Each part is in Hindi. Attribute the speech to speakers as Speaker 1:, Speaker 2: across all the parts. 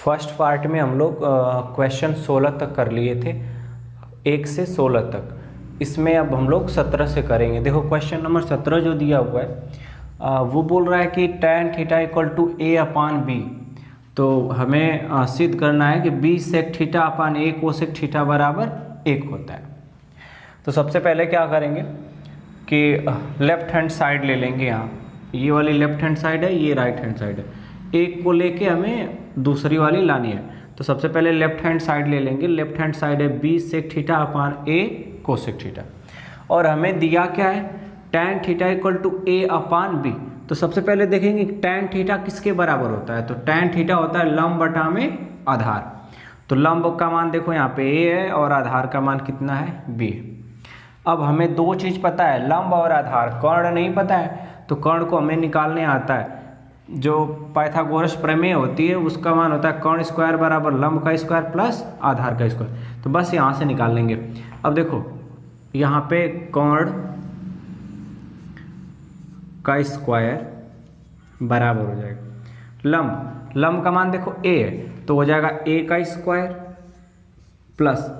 Speaker 1: फर्स्ट पार्ट में हम लोग क्वेश्चन 16 तक कर लिए थे, 1 से 16 तक। इसमें अब हम लोग 17 से करेंगे। देखो क्वेश्चन नंबर 17 जो दिया हुआ है वो बोल रहा है कि tan theta equal to a/b। तो हमें सिद्ध करना है कि b sec theta upon a cosec theta बराबर 1 होता है। तो सबसे पहले क्या करेंगे कि लेफ्ट हैंड साइड ले लेंगे। यहाँ ये वाली लेफ्ट हैंड साइड है, ये राइट हैंड साइड है। एक को लेके हमें दूसरी वाली लानी है। तो सबसे पहले लेफ्ट हैंड साइड ले लेंगे। लेफ्ट हैंड साइड है b sec theta upon a cosec theta, और हमें दिया क्या है tan theta equal to a upon b। तो सबसे पहले देखेंगे tan थीटा किसके बराबर होता है। तो tan थीटा होता है लंब बटा में आधार। तो लंब का मान देखो यहाँ पे a है और आधार का मान कितना है b। अब हमें दो चीज़ पता है, लंब और आधार। कर्ण नहीं पता है, तो कर्ण को हमें निकालने आता है। जो पाइथागोरस प्रमेय होती है उसका मान होता है कर्ण स्क्वायर बराबर लंब का स्क्वायर प्लस आधार का स्क्वायर। तो बस यहाँ से निकाल लेंगे। अब देखो यहाँ पे कर्ण का स्क्वायर बराबर हो जाएगा लंब। लंब का मान देखो a है, तो हो जाएगा a का स्क्वायर प्लस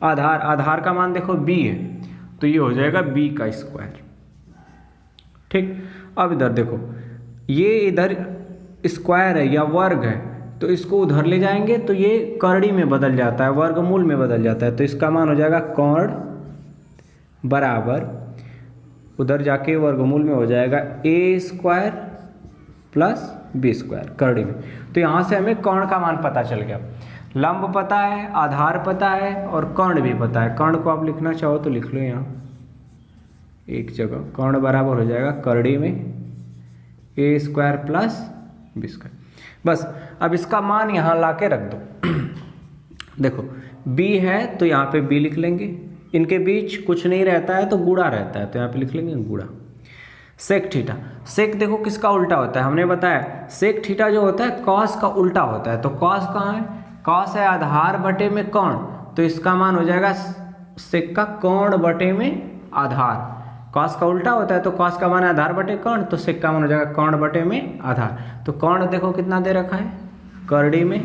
Speaker 1: आधार। आधार का मान देखो b है, तो ये हो जाएगा b का स्क्वायर। ठीक। अब इधर देखो, ये इधर स्क्वायर है या वर्ग है, तो इसको उधर ले जाएंगे तो ये करड़ी में बदल जाता है, वर्गमूल में बदल जाता है। तो इसका मान हो जाएगा कर्ण बराबर, उधर जाके वर्गमूल में हो जाएगा a square plus b square करड़ी में। तो यहाँ से हमें कर्ण का मान पता चल गया। लंब पता है, आधार पता है और कर्ण भी पता है। कर्ण को आप लिखना चाहो तो लिख लो यहाँ एक जगह। कर्ण बराबर हो जाएगा करड़ी में a square plus b square. बस अब इसका मान यहाँ ला के रख दो। देखो b है तो यहाँ पे b लिख लेंगे, इनके बीच कुछ नहीं रहता है तो गुणा रहता है, तो यहाँ पे लिख लेंगे गुणा। सेक थीटा, सेक देखो किसका उल्टा होता है, हमने बताया सेक थीटा जो होता है कॉस का उल्टा होता है। तो कॉस कहाँ है, कॉस है आधार बटे में कर्ण, तो इसका मान हो जाएगा सेक का कर्ण बटे में आधार। कॉस का उल्टा होता है तो कॉस का मान आधार बटे कर्ण, तो सेक का मान हो जाएगा कर्ण बटे में आधार। तो कर्ण देखो कितना दे रखा है करड़ी में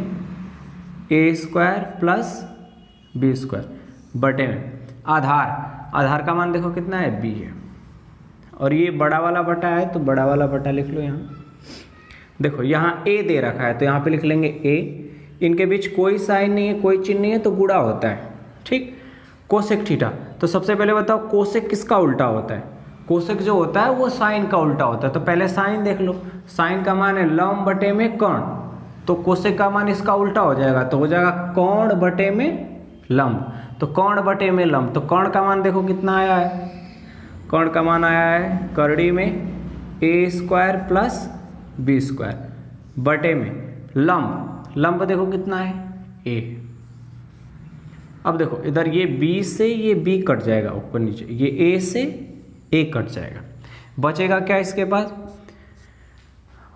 Speaker 1: a square plus b square बटे में आधार। आधार का मान देखो कितना है b है, और ये बड़ा वाला बटा है तो बड़ा वाला बटा लिख लो यहाँ। देखो यहाँ a दे रखा है तो यहाँ पे लिख लेंगे a। इनके बीच कोई साइन नहीं है, कोई चिन्ह नहीं है, तो गुणा होता है। ठीक। कोसेक थीटा, तो सबसे पहले बताओ कोसेक किसका उल्टा होता है। कोसेक जो होता है वो साइन का उल्टा होता है। तो पहले साइन देख लो, साइन का मान है लंब बटे में कर्ण, तो कोसेक का मान इसका उल्टा हो जाएगा, तो हो जाएगा कर्ण बटे में लंब। तो कर्ण बटे में लंब, तो कर्ण का मान देखो कितना आया है, कर्ण का मान आया है करड़ी में a square plus b square बटे में लंब। लंब देखो कितना है a। अब देखो इधर ये b से ये b कट जाएगा ऊपर नीचे, ये a से a कट जाएगा। बचेगा क्या इसके पास,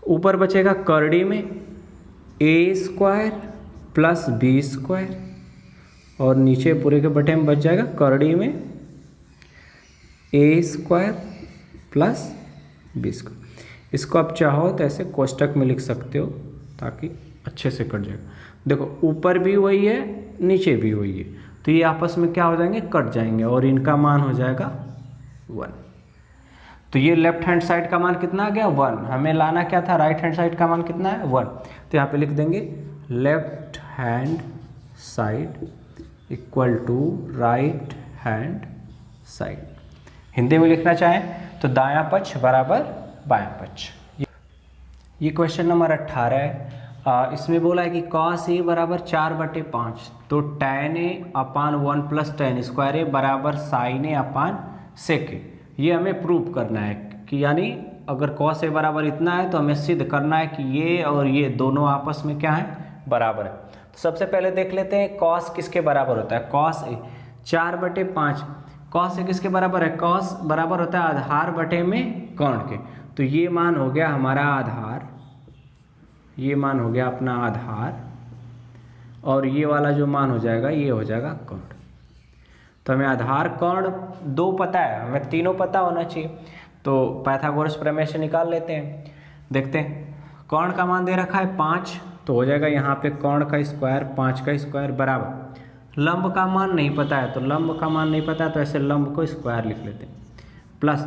Speaker 1: ऊपर बचेगा करड़ी में a square plus b square, और नीचे पूरे के बटे में बच जाएगा करड़ी में a square plus b square. इसको आप चाहो तो ऐसे कोष्टक में लिख सकते हो ताकि अच्छे से कट जाएगा। देखो ऊपर भी वही है नीचे भी वही है, तो ये आपस में क्या हो जाएंगे, कट जाएंगे, और इनका मान हो जाएगा 1। तो ये लेफ्ट हैंड साइड का मान कितना आ गया 1। हमें लाना क्या था, राइट हैंड साइड का मान कितना है 1। तो यहाँ पे लिख देंगे left hand side equal to right hand side. Hindi में लिखना चाहें तो दायां पक्ष बराबर बायां पक्ष। ये क्वेश्चन नंबर 18 है। इसमें बोला है कि cos a बराबर 4/5, तो tan a upon 1 plus tan square a बराबर sin a upon sec a। ये हमें प्रूव करना है कि यानी अगर cos a बराबर इतना है तो हमें सिद्ध करना है कि ये और ये दोनों आपस में क्या है, बराबर है। तो सबसे पहले देख लेते हैं cos किसके बराबर होता है। cos a 4/5, cos a किसके बराबर है, cos बराबर होता है आधार बटे में कर्ण के। तो ये मान हो गया हमारा आधार, ये मान हो गया अपना आधार, और ये वाला जो मान हो जाएगा ये हो जाएगा कर्ण। तो हमें आधार कर्ण दो पता है, हमें तीनों पता होना चाहिए। तो पाइथागोरस प्रमेय से निकाल लेते हैं। देखते हैं कर्ण का मान दे रखा है 5, तो तो हो जाएगा यहाँ पे कर्ण का स्क्वायर 5 का स्क्वायर बराबर, लंब का मान नहीं पता है तो लंब का मान नहीं पता है तो ऐसे लंब को स्क्वायर लिख लेते हैं, प्लस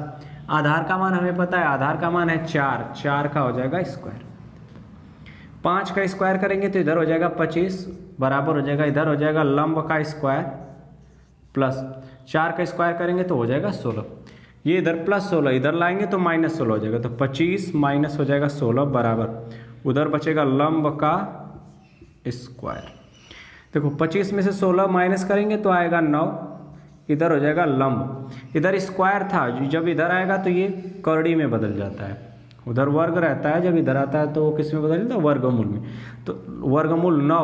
Speaker 1: आधार का मान हमें पता है, आधार का मान है 4, 4 का हो जाएगा स्क्वायर, 5 का स्क्वायर करेंगे तो इधर हो जाएगा 25 बराबर हो जाएगा, इधर हो जाएगा लंब का स्क्वायर प्लस 4 का स्क्वायर करेंगे तो हो जाएगा 16, ये इधर प्लस 16 इधर लाएंगे तो माइनस 16 हो जाएगा, तो 25 माइनस हो जाएगा 16 बराबर, उधर बचेगा लंब का स्क्वायर। देखो 25 में से 16 माइनस करेंगे तो आएगा 9, इधर हो जाएगा लंब, इधर स्क्वायर था जब इधर आएगा तो ये करड़ी में बदल जाता है, उधर वर्ग रहता है जब इधर आता है तो किस में बदल जाता है, वर्गमूल में। तो वर्गमूल 9,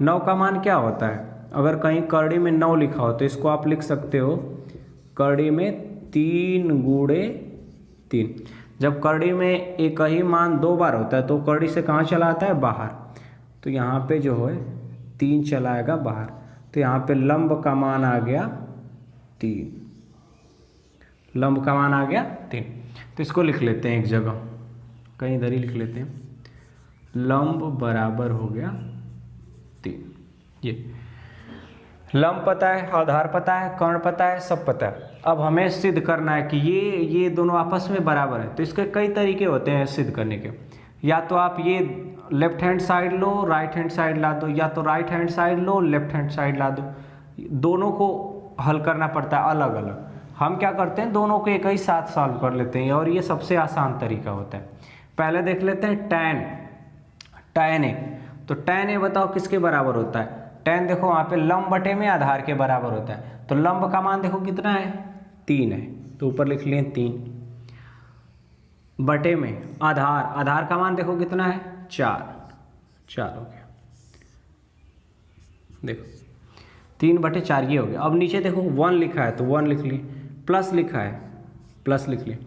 Speaker 1: 9 का मान क्या होता है, अगर कहीं करड़ी में 9 लिखा हो तो इसको आप लिख सकते हो करड़ी में 3 गुणे 3। जब करड़ी में एक ही मान 2 बार होता है तो करड़ी से कहाँ चला आता है, बाहर, तो यहाँ पे जो है 3 चला आएगा बाहर, तो यहाँ पे लंब का मान आ गया 3, लंब का मान आ गया 3। तो इसको लिख लेते हैं एक जगह, कहीं इधर ही लिख लेते हैं, लंब बराबर हो गया 3। ये लंब पता है, आधार पता है, कर्ण पता है, सब पता है। अब हमें सिद्ध करना है कि ये दोनों आपस में बराबर है। तो इसके कई तरीके होते हैं सिद्ध करने के, या तो आप ये लेफ्ट हैंड साइड लो राइट हैंड साइड ला दो, या तो राइट हैंड साइड लो लेफ्ट हैंड साइड ला दो, दोनों को हल करना पड़ता है अलग अलग। हम क्या करते हैं, दोनों को एक ही साथ सॉल्व कर लेते हैं और ये सबसे आसान तरीका होता है। पहले देख लेते हैं tan ए, तो tan ए बताओ किसके बराबर होता है, tan देखो वहाँ पे लंब बटे में आधार के बराबर होता है, तो लंब का मान देखो कितना है 3 है, तो ऊपर लिख लिए 3 बटे में आधार का मान देखो कितना है 4 हो गया, देखो 3 बटे 4 ये हो गया। अब नीचे देखो 1 लिखा है तो 1 लिख लिए, प्लस लिखा है प्लस लिख लिए,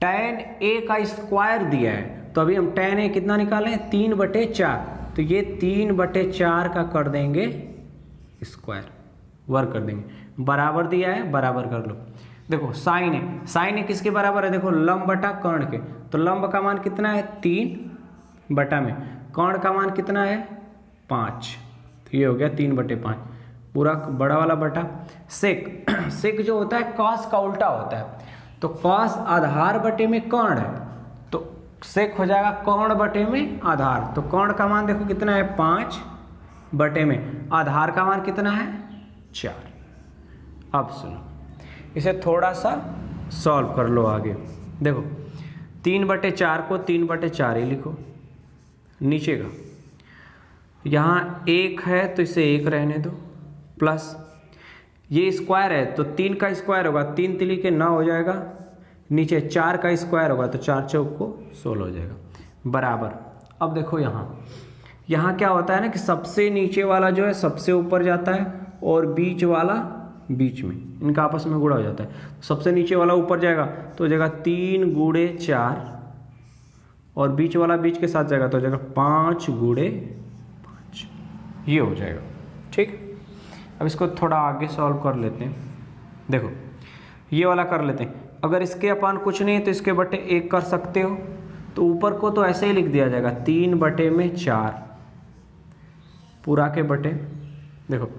Speaker 1: tan ए का स्क्वायर दिया है तो अभी हम tan ए कितना निकालें 3 बटे 4, तो ये 3 बटे 4 का कर देंगे स्क्वायर, वर्ग कर देंगे, बराबर दिया है बराबर कर लो। देखो साइन ए किसके बराबर है, देखो लंब बटा कर्ण के, तो लंब का मान कितना है 3 बटा में, कर्ण का मान कितना है 5, तो ये हो गया 3 बटे 5 पूरा बड़ा वाला बटा। सेक जो होता है कॉस का उल्टा होता है, तो कॉस आधार बटे में कर्ण है तो सेक हो जाएगा कर्ण बटे में आधार, तो कर्ण का मान देखो कितना है 5 बटे में, आधार का मान कितना है 4। अब सुनो इसे थोड़ा सा सॉल्व कर लो आगे, देखो 3 बटे 4 को 3 बटे 4 ही लिखो, नीचे का यहाँ 1 है तो इसे 1 रहने दो, प्लस ये स्क्वायर है तो 3 का स्क्वायर होगा 3 तिली के 9 हो जाएगा, नीचे 4 का स्क्वायर होगा तो 4 चौक को 16 हो जाएगा बराबर। अब देखो यहाँ क्या होता है ना कि सबसे नीचे वाला जो है सबसे ऊपर जाता है और बीच वाला बीच में, इनका आपस में गुणा हो जाता है, सबसे नीचे वाला ऊपर जाएगा तो हो जाएगा 3 गुणे 4 और बीच वाला बीच के साथ जाएगा तो हो जाएगा 5 गुणे 5, ये हो जाएगा ठीक। अब इसको थोड़ा आगे सॉल्व कर लेते हैं, देखो ये वाला कर लेते हैं, अगर इसके अपान कुछ नहीं है तो इसके बटे 1 कर सकते हो, तो ऊपर को तो ऐसे ही लिख दिया जाएगा 3 बटे में 4 पूरा के बटे, देखो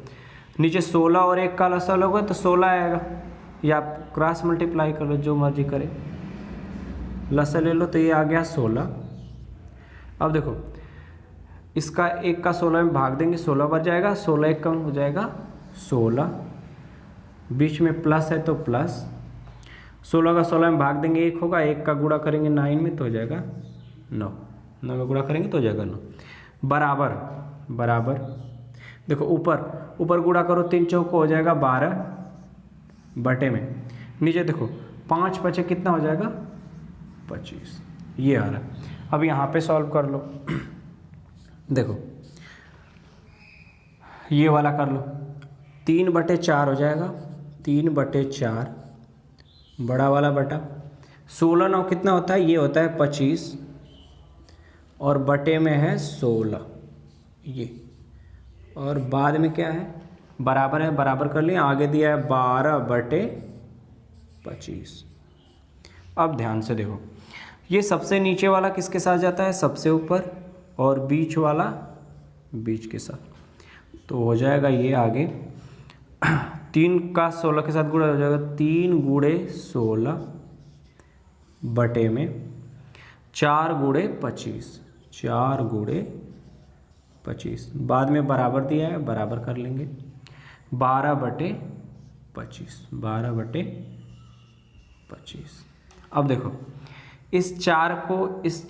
Speaker 1: नीचे 16 और 1 का लसा लोगे तो 16 आएगा, या आप क्रॉस मल्टीप्लाई कर लो जो मर्जी करे, लसा ले लो तो ये आ गया 16। अब देखो इसका 1 का 16 में भाग देंगे 16 बच जाएगा, 16 1 कम हो जाएगा 16, बीच में प्लस है तो प्लस, 16 का 16 में भाग देंगे 1 होगा, 1 का गुणा करेंगे 9 में तो हो जाएगा 9, 9 में गुणा करेंगे तो हो जाएगा 9 बराबर। देखो ऊपर गुणा करो 3 चौक को हो जाएगा 12 बटे में, नीचे देखो 5 बचे कितना हो जाएगा 25, ये आ रहा है। अब यहाँ पे सॉल्व कर लो, देखो ये वाला कर लो, 3 बटे 4 हो जाएगा, 3 बटे 4 बड़ा वाला बटा 16 9 कितना होता है, ये होता है 25 और बटे में है 16 ये, और बाद में क्या है बराबर है, बराबर कर लिया, आगे दिया है 12 बटे 25। अब ध्यान से देखो ये सबसे नीचे वाला किसके साथ जाता है, सबसे ऊपर, और बीच वाला बीच के साथ, तो हो जाएगा ये आगे 3 का 16 के साथ गुणा हो जाएगा 3 गुणे 16 बटे में 4 गुणे 25, 4 गुणे 25, बाद में बराबर दिया है बराबर कर लेंगे 12 बटे 25, 12 बटे 25। अब देखो इस 4 को इस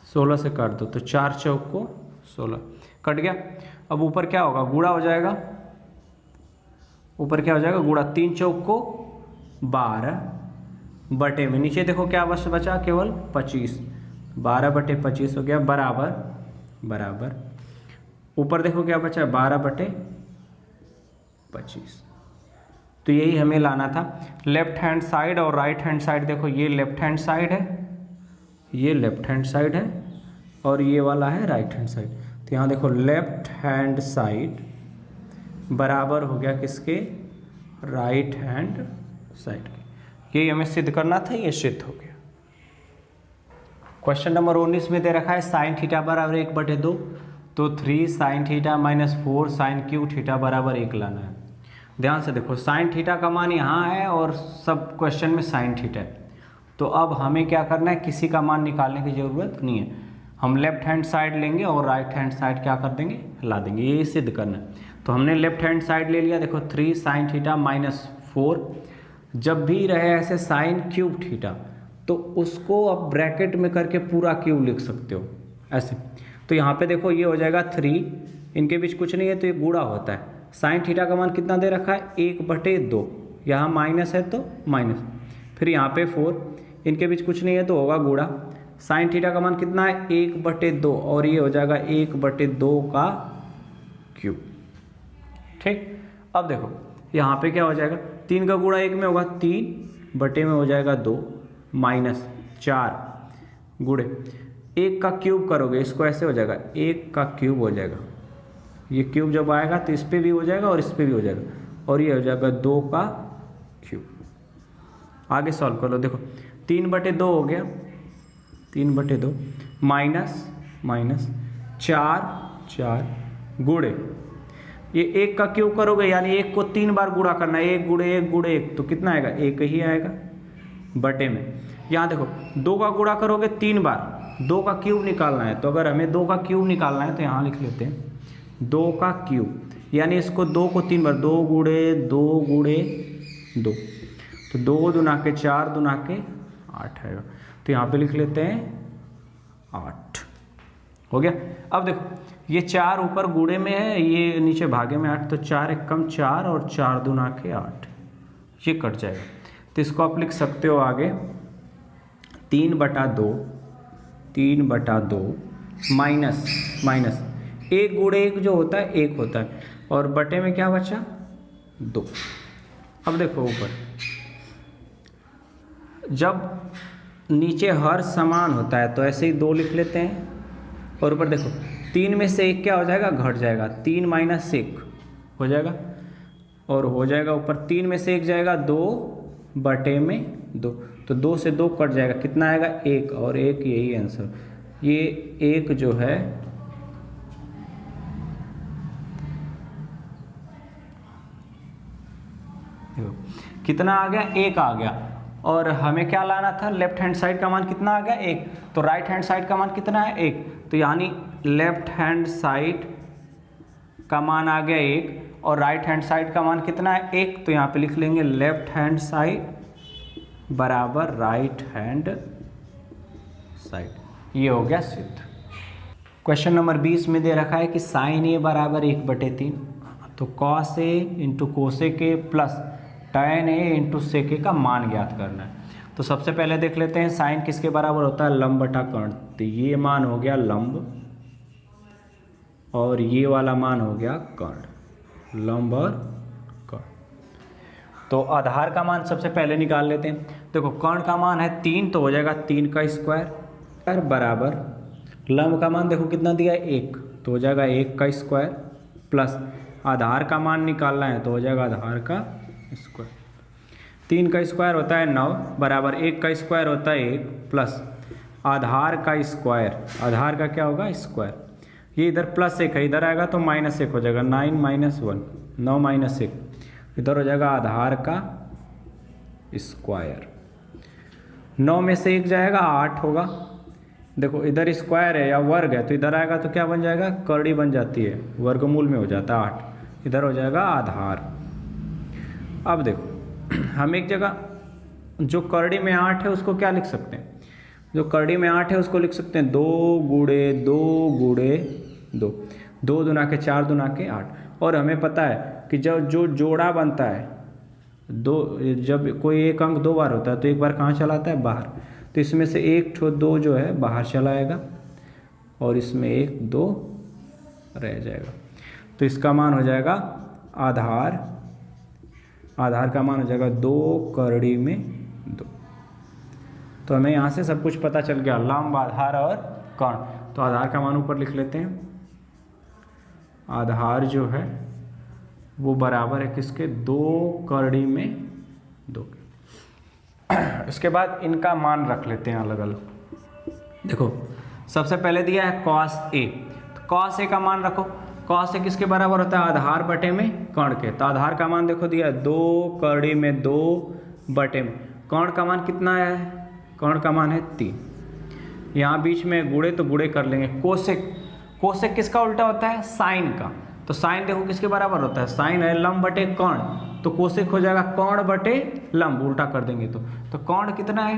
Speaker 1: 16 से काट दो तो 4 चौक को 16 कट गया। अब ऊपर क्या होगा, गुणा हो जाएगा, ऊपर क्या हो जाएगा गुणा, 3 चौक को 12 बटे में नीचे देखो क्या बस बचा केवल 25, 12 बटे 25 हो गया बराबर बराबर, ऊपर देखो क्या बचा 12 बटे 25। तो यही हमें लाना था। लेफ्ट हैंड साइड और राइट हैंड साइड देखो, ये लेफ्ट हैंड साइड है, ये लेफ्ट हैंड साइड है और ये वाला है राइट हैंड साइड। तो यहाँ देखो लेफ्ट हैंड साइड बराबर हो गया किसके, राइट हैंड साइड के। ये हमें सिद्ध करना था, ये सिद्ध हो गया। क्वेश्चन नंबर 19 में दे रखा है साइन थीटा बराबर 1/2, तो 3 sine theta minus 4 sine cube theta बराबर 1 लाना है। ध्यान से देखो साइन थीटा का मान यहाँ है और सब क्वेश्चन में साइन थीटा है, तो अब हमें क्या करना है, किसी का मान निकालने की ज़रूरत नहीं है, हम लेफ्ट हैंड साइड लेंगे और राइट हैंड साइड क्या कर देंगे, ला देंगे, ये सिद्ध करना है। तो हमने लेफ्ट हैंड साइड ले लिया, देखो 3 साइन थीटा माइनस 4, जब भी रहे ऐसे साइन क्यूब थीटा तो उसको आप ब्रैकेट में करके पूरा क्यूब लिख सकते हो ऐसे। तो यहाँ पे देखो ये हो जाएगा 3, इनके बीच कुछ नहीं है तो ये गुणा होता है। साइन थीटा का मान कितना दे रखा है 1/2, यहाँ माइनस है तो माइनस, फिर यहाँ पे 4, इनके बीच कुछ नहीं है तो होगा गुणा। साइन थीटा का मान कितना है 1/2 और ये हो जाएगा 1/2 का क्यूब। ठीक, अब देखो यहाँ पे क्या हो जाएगा, 3 का गुणा 1 में होगा 3 बटे में हो जाएगा 2 माइनस 4 गुणे 1 का क्यूब करोगे इसको ऐसे हो जाएगा 1 का क्यूब हो जाएगा, ये क्यूब जब आएगा तो इस पे भी हो जाएगा और इस पे भी हो जाएगा और ये हो जाएगा 2 का क्यूब। आगे सॉल्व कर लो, देखो 3/2 हो गया, 3/2 माइनस माइनस 4 गुणे ये 1 का क्यूब करोगे यानी 1 को 3 बार गुणा करना है, 1 गुणे 1 गुणे 1 तो कितना आएगा 1 ही आएगा बटे में। यहाँ देखो 2 का गुणा करोगे 3 बार, 2 का क्यूब निकालना है, तो अगर हमें 2 का क्यूब निकालना है तो यहाँ लिख लेते हैं 2 का क्यूब, यानी इसको 2 को 3 बार, 2 गुणे 2 गुणे 2, तो 2 दूना के 4 दूना के 8 आएगा, तो यहाँ पे लिख लेते हैं 8 हो गया। अब देखो ये 4 ऊपर गुणे में है, ये नीचे भागे में 8, तो 4 1 कम 4 और 4 दूना के 8, ये कट जाएगा। तो इसको आप लिख सकते हो आगे 3/2 माइनस माइनस 1 गुणे 1 जो होता है 1 होता है और बटे में क्या बचा 2। अब देखो ऊपर जब नीचे हर समान होता है तो ऐसे ही 2 लिख लेते हैं और ऊपर देखो 3 में से 1 क्या हो जाएगा, घट जाएगा, 3 माइनस 1 हो जाएगा और हो जाएगा ऊपर 3 में से 1 जाएगा 2 बटे में 2, तो 2 से 2 कट जाएगा, कितना आएगा 1 और 1 यही आंसर। ये 1 जो है कितना आ गया 1 आ गया, और हमें क्या लाना था, लेफ्ट हैंड साइड का मान कितना आ गया 1, तो राइट हैंड साइड का मान कितना है 1, तो यानी लेफ्ट हैंड साइड का मान आ गया 1 और राइट हैंड साइड का मान कितना है 1, तो यहाँ पे लिख लेंगे लेफ्ट हैंड साइड बराबर राइट हैंड साइड, ये हो गया सिद्ध। क्वेश्चन नंबर 20 में दे रखा है कि साइन ए बराबर 1/3, तो कॉस ए इंटू कोसे के प्लस tan ए इंटू सेके का मान ज्ञात करना है। तो सबसे पहले देख लेते हैं साइन किसके बराबर होता है, लंब बटा कर्ण, तो ये मान हो गया लंब और ये वाला मान हो गया कर्ण, लंब और कर्ण। तो आधार का मान सबसे पहले निकाल लेते हैं। देखो कर्ण का मान है 3, तो हो जाएगा 3 का स्क्वायर बराबर लंब का मान देखो कितना दिया है 1, तो हो जाएगा 1 का स्क्वायर प्लस आधार का मान निकालना है तो हो जाएगा आधार का स्क्वायर। 3 का स्क्वायर होता है 9 बराबर 1 का स्क्वायर होता है 1 प्लस आधार का स्क्वायर, आधार का क्या होगा स्क्वायर, ये इधर +1 है, इधर आएगा तो -1 हो जाएगा। 9 - 1 9 - 1 इधर हो जाएगा आधार का स्क्वायर। 9 में से 1 जाएगा 8 होगा। देखो इधर स्क्वायर है या वर्ग है तो इधर आएगा तो क्या बन जाएगा, करड़ी बन जाती है, वर्गमूल में हो जाता है 8, इधर हो जाएगा आधार। अब देखो हम एक जगह जो करड़ी में 8 है उसको क्या लिख सकते हैं, जो करड़ी में 8 है उसको लिख सकते हैं 2 गुणे 2 गुणे 2, 2 दूना के 4 दूना के 8। और हमें पता है कि जब जो जोड़ा बनता है दो, जब कोई एक अंक 2 बार होता है तो एक बार कहाँ चला आता है, बाहर। तो इसमें से 1 ठो 2 जो है बाहर चला आएगा और इसमें 1 2 रह जाएगा। तो इसका मान हो जाएगा आधार, आधार का मान हो जाएगा 2 करड़ी में 2। तो हमें यहाँ से सब कुछ पता चल गया, लंब, आधार और कर्ण। तो आधार का मान ऊपर लिख लेते हैं, आधार जो है वो बराबर है किसके, 2 करड़ी में 2 के। इसके बाद इनका मान रख लेते हैं अलग अलग। देखो सबसे पहले दिया है cos A, तो cos A का मान रखो। cos A किसके बराबर होता है, आधार बटे में कर्ण के। तो आधार का मान देखो दिया है 2 करड़ी में 2 बटे में, कर्ण का मान कितना है, कर्ण का मान है 3। यहाँ बीच में गुणे तो गुणे कर लेंगे। कोसेक, कोसेक किसका उल्टा होता है, साइन का। तो साइन देखो किसके बराबर होता है, साइन है लंब बटे कर्ण, तो कोसेक हो जाएगा कर्ण बटे लंब, उल्टा कर देंगे तो कर्ण कितना है,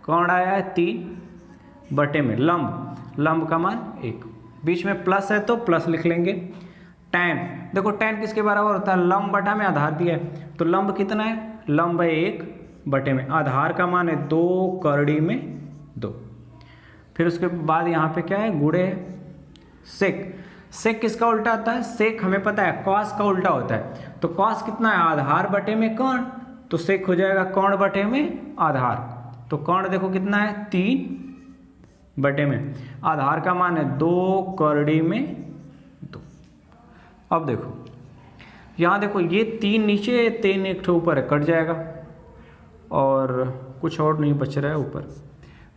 Speaker 1: कर्ण आया है 3 बटे में लंब, लंब का मान 1, बीच में प्लस है तो प्लस लिख लेंगे। tan, देखो tan किसके बराबर होता है, लंब बटा में आधार दिया है, तो लंब कितना है, लंब है 1 बटे में, आधार का मान है 2 करड़ी में 2। फिर उसके बाद यहाँ पे क्या है, गुणे है। सेक, सेक किसका उल्टा आता है, सेक हमें पता है कॉस का उल्टा होता है। तो कॉस कितना है, आधार बटे में कर्ण, तो सेक हो जाएगा कर्ण बटे में आधार। तो कर्ण देखो कितना है, 3 बटे में, आधार का मान है 2 करड़ी में 2। अब देखो यहाँ देखो ये 3 नीचे 3 एक ठो ऊपर है, कट जाएगा और कुछ और नहीं बच रहा है ऊपर।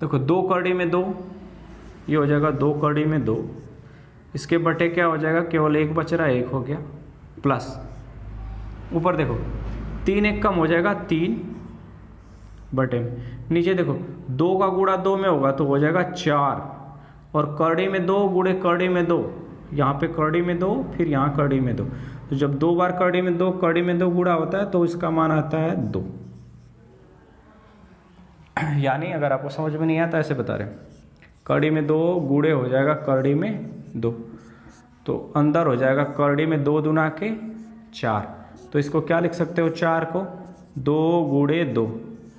Speaker 1: देखो 2 करड़ी में 2, ये हो जाएगा 2 करड़ी में 2, इसके बटे क्या हो जाएगा, केवल 1 बच रहा है, 1 हो गया, प्लस ऊपर देखो 3 1 कम हो जाएगा 3 बटे में, नीचे देखो 2 का गुणा 2 में होगा तो हो जाएगा 4, और करड़ी में 2 गुणे करड़ी में 2, यहाँ पे करड़ी में 2 फिर यहाँ करड़ी में 2, तो जब 2 बार करड़ी में 2 करड़ी में 2 गुणा होता है तो इसका मान आता है 2। यानी अगर आपको समझ में नहीं आता ऐसे बता रहे हैं, करड़ी में 2 गुणे हो जाएगा करड़ी में 2, तो अंदर हो जाएगा करड़ी में 2 दूना के 4, तो इसको क्या लिख सकते हो, 4 को 2 गुणे 2,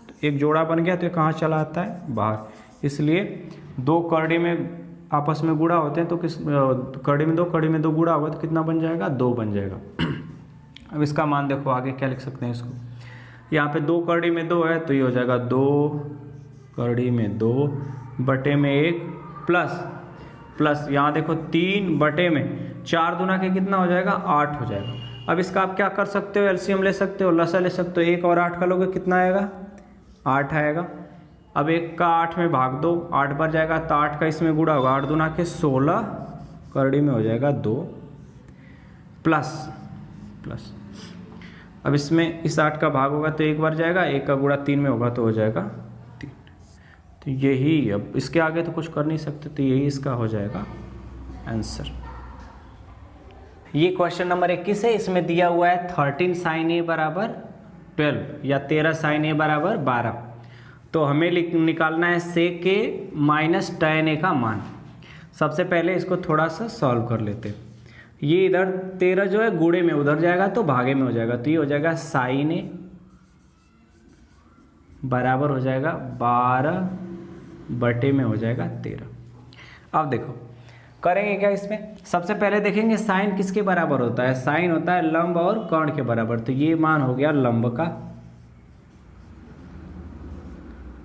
Speaker 1: तो एक जोड़ा बन गया, तो ये कहाँ चला आता है, बाहर। इसलिए 2 करड़ी में आपस में गुणा होते हैं तो किस, करड़ी में 2 गुणा होगा तो कितना बन जाएगा, 2 बन जाएगा। अब इसका मान देखो आगे क्या लिख सकते हैं इसको, यहाँ पे 2 करड़ी में 2 है तो ये हो जाएगा 2 करड़ी में 2 बटे में 1 प्लस यहाँ देखो 3 बटे में 4 दूना के कितना हो जाएगा, 8 हो जाएगा। अब इसका आप क्या कर सकते हो, एलसीएम ले सकते हो, लसा ले सकते हो, 1 और 8 का लोगे कितना आएगा, 8 आएगा। अब 1 का 8 में भाग दो, 8 बार जाएगा तो 8 का इसमें गुणा होगा, 8 दूना के 16 करड़ी में हो जाएगा 2 प्लस। अब इसमें इस 8 का भाग होगा तो 1 बार जाएगा, 1 का गुणा 3 में होगा तो हो जाएगा 3। तो यही, अब इसके आगे तो कुछ कर नहीं सकते, तो यही इसका हो जाएगा आंसर। ये क्वेश्चन नंबर 21 है, इसमें दिया हुआ है 13 sin a बराबर 12 या 13 sin a बराबर 12। तो हमें निकालना है sec a minus tan a का मान। सबसे पहले इसको थोड़ा सा सॉल्व कर लेते हैं। ये इधर 13 जो है गुणे में उधर जाएगा तो भागे में हो जाएगा, तो ये हो जाएगा sin a बराबर हो जाएगा 12 बटे में हो जाएगा 13। अब देखो करेंगे क्या, इसमें सबसे पहले देखेंगे साइन किसके बराबर होता है, साइन होता है लंब और कर्ण के बराबर। तो ये मान हो गया लंब का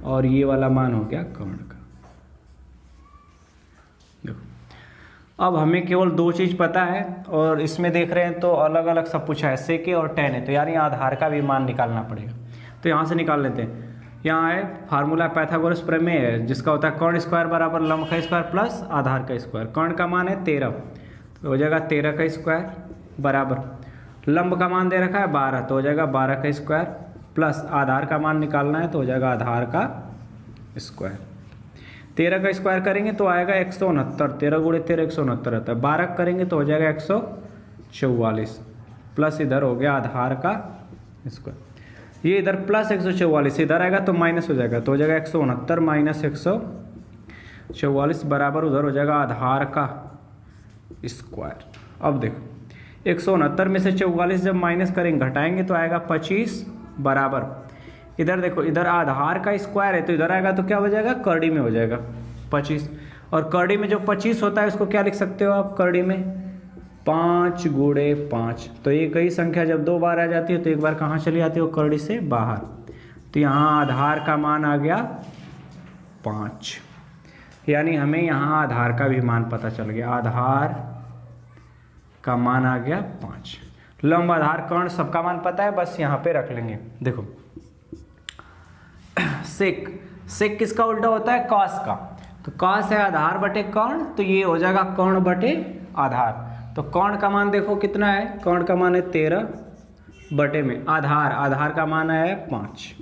Speaker 1: और ये वाला मान हो गया कर्ण का। देखो अब हमें केवल 2 चीज़ पता है और इसमें देख रहे हैं तो अलग अलग सब पूछा है, सेक और tan है, तो यानी आधार का भी मान निकालना पड़ेगा। तो यहाँ से निकाल लेते हैं, यहाँ है फार्मूला पाइथागोरस प्रमेय है जिसका होता है कर्ण स्क्वायर बराबर लंब का स्क्वायर प्लस आधार का स्क्वायर। कर्ण का मान है 13 तो हो जाएगा 13 का स्क्वायर बराबर लंब का मान दे रखा है 12 तो हो जाएगा 12 का स्क्वायर प्लस आधार का मान निकालना है तो हो जाएगा आधार का स्क्वायर। 13 का स्क्वायर करेंगे तो आएगा 169, 13 गुणे 13 169 रहता है। 12 करेंगे तो हो जाएगा 144 प्लस इधर हो गया आधार का स्क्वायर। ये इधर प्लस 144 इधर आएगा तो माइनस हो जाएगा तो हो जाएगा 169 माइनस 144 बराबर उधर हो जाएगा आधार का स्क्वायर। अब देखो 169 में से 44 जब माइनस करेंगे घटाएंगे तो आएगा 25 बराबर इधर देखो इधर आधार का स्क्वायर है तो इधर आएगा तो क्या हो जाएगा करड़ी में हो जाएगा 25 और करड़ी में जो 25 होता है उसको क्या लिख सकते हो आप करड़ी में 5 गुणे 5। तो एक ही संख्या जब 2 बार आ जाती है तो एक बार कहाँ चली जाती है वो करड़ी से बाहर। तो यहाँ आधार का मान आ गया 5 यानी हमें यहाँ आधार का भी मान पता चल गया। आधार का मान आ गया 5। लंब आधार कर्ण सबका मान पता है बस यहाँ पे रख लेंगे। देखो सेक किसका उल्टा होता है कॉस का तो कॉस है आधार बटे कर्ण तो ये हो जाएगा कर्ण बटे आधार। तो कर्ण का मान देखो कितना है कर्ण का मान है 13 बटे में आधार का मान है 5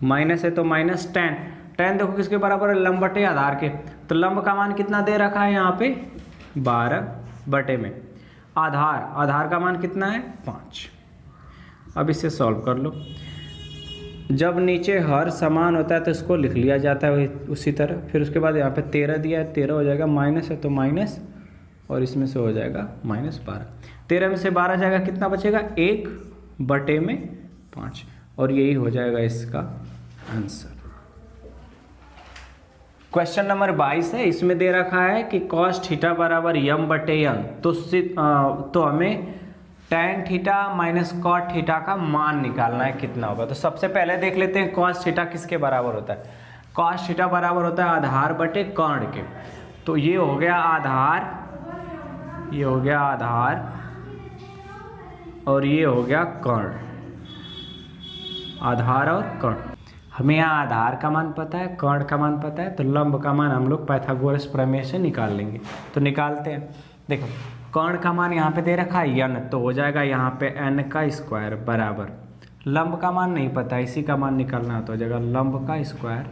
Speaker 1: माइनस है तो माइनस 10 देखो किसके बराबर है लंब बटे आधार के। तो लंब का मान कितना दे रखा है यहाँ पे 12 बटे में आधार का मान कितना है 5। अब इसे सॉल्व कर लो। जब नीचे हर समान होता है तो इसको लिख लिया जाता है उसी तरह। फिर उसके बाद यहाँ पे 13 दिया है 13 हो जाएगा माइनस है तो माइनस और इसमें से हो जाएगा -12। 13 में से 12 जाएगा कितना बचेगा 1 बटे में 5 और यही हो जाएगा इसका आंसर। क्वेश्चन नंबर 22 है इसमें दे रखा है कि cos थीटा बराबर m बटे n तो हमें tan theta minus cot theta का मान निकालना है कितना होगा। तो सबसे पहले देख लेते हैं cos थीटा किसके बराबर होता है। cos थीटा बराबर होता है आधार बटे कर्ण के। तो ये हो गया आधार और ये हो गया कर्ण। आधार और कर्ण हमें यहाँ आधार का मान पता है कर्ण का मान पता है तो लंब का मान हम लोग पाइथागोरस प्रमेय से निकाल लेंगे। तो निकालते हैं। देखो कर्ण का मान यहाँ पे दे रखा है n तो हो जाएगा यहाँ पे n का स्क्वायर बराबर लंब का मान नहीं पता इसी का मान निकालना है तो हो जाएगा लंब का स्क्वायर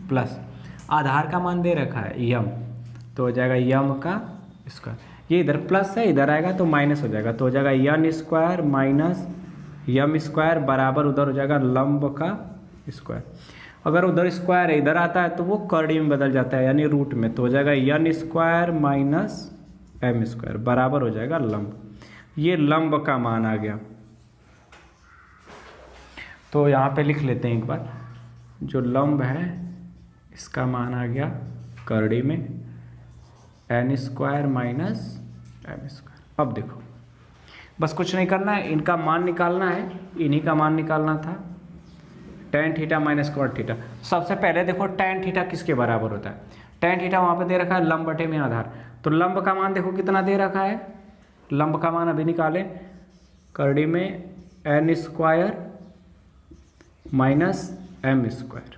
Speaker 1: प्लस आधार का मान दे रखा है m तो हो जाएगा m का स्क्वायर। ये इधर प्लस है इधर आएगा तो माइनस हो जाएगा तो हो जाएगा n square minus m square बराबर उधर हो जाएगा लंब का स्क्वायर। अगर उधर स्क्वायर है इधर आता है तो वो करड़ी में बदल जाता है यानी रूट में तो हो जाएगा n square minus m square बराबर हो जाएगा लंब। ये लंब का मान आ गया। तो यहाँ पे लिख लेते हैं एक बार जो लंब है इसका मान आ गया करड़ी में n square minus m square. अब देखो बस कुछ नहीं करना है इनका मान निकालना है इन्हीं का मान निकालना था tan theta minus cot theta. सबसे पहले देखो tan थीटा किसके बराबर होता है। tan थीटा वहाँ पे दे रखा है लंब बटे में आधार। तो लंब का मान देखो कितना दे रखा है लंब का मान अभी निकालें करड़ी में n square minus m square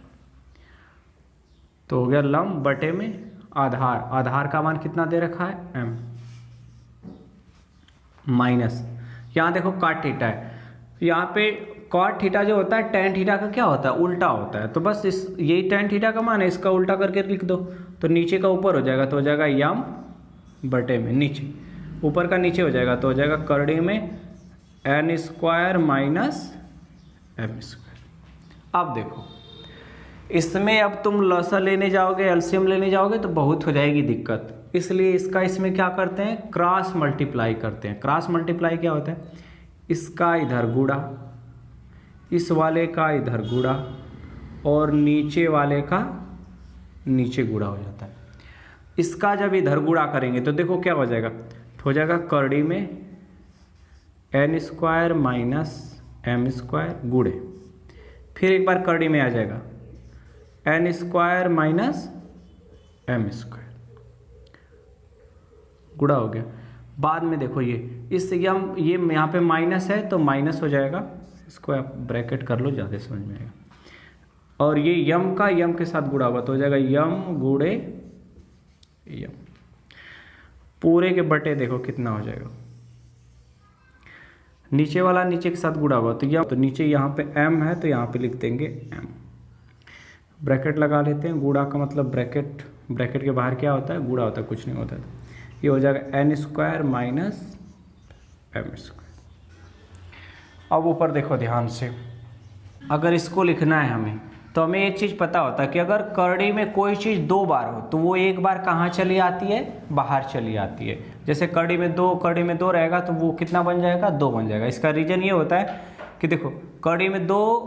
Speaker 1: तो हो गया लंब बटे में आधार का मान कितना दे रखा है m माइनस यहाँ देखो cot थीटा है यहाँ पे cot थीटा जो होता है tan थीटा का क्या होता है उल्टा होता है। तो बस यही tan थीटा का मान है इसका उल्टा करके लिख दो तो नीचे का ऊपर हो जाएगा तो हो जाएगा m बटे में नीचे ऊपर का नीचे हो जाएगा तो हो जाएगा करड़ी में n square minus m square. अब देखो इसमें अब तुम लसा लेने जाओगे एलसीएम लेने जाओगे तो बहुत हो जाएगी दिक्कत इसलिए इसमें क्या करते हैं क्रॉस मल्टीप्लाई करते हैं। क्रॉस मल्टीप्लाई क्या होता है इसका इधर गुणा इस वाले का इधर गुणा और नीचे वाले का नीचे गुणा हो जाता है। इसका जब इधर गुणा करेंगे तो देखो क्या हो जाएगा करड़ी में n square minus m square गुणे फिर एक बार करड़ी में आ जाएगा n square minus m square गुणा हो गया। बाद में देखो ये यहाँ पे माइनस है तो माइनस हो जाएगा इसको आप ब्रैकेट कर लो ज़्यादा समझ में आएगा। और ये यम का यम के साथ गुणा हुआ तो हो जाएगा यम गुणे यम, पूरे के बटे देखो कितना हो जाएगा, नीचे वाला नीचे के साथ गुणा हुआ तो यम, तो नीचे यहाँ पे m है तो यहाँ पे लिख देंगे m, ब्रैकेट लगा लेते हैं। गुणा का मतलब ब्रैकेट, ब्रैकेट के बाहर क्या होता है, गुणा होता है, कुछ नहीं होता है। ये हो जाएगा n square minus m square. अब ऊपर देखो ध्यान से, अगर इसको लिखना है हमें तो हमें एक चीज़ पता होता है कि अगर करड़ी में कोई चीज़ दो बार हो तो वो एक बार कहाँ चली आती है, बाहर चली आती है। जैसे करड़ी में दो रहेगा तो वो कितना बन जाएगा, 2 बन जाएगा। इसका रीज़न ये होता है कि देखो करड़ी में 2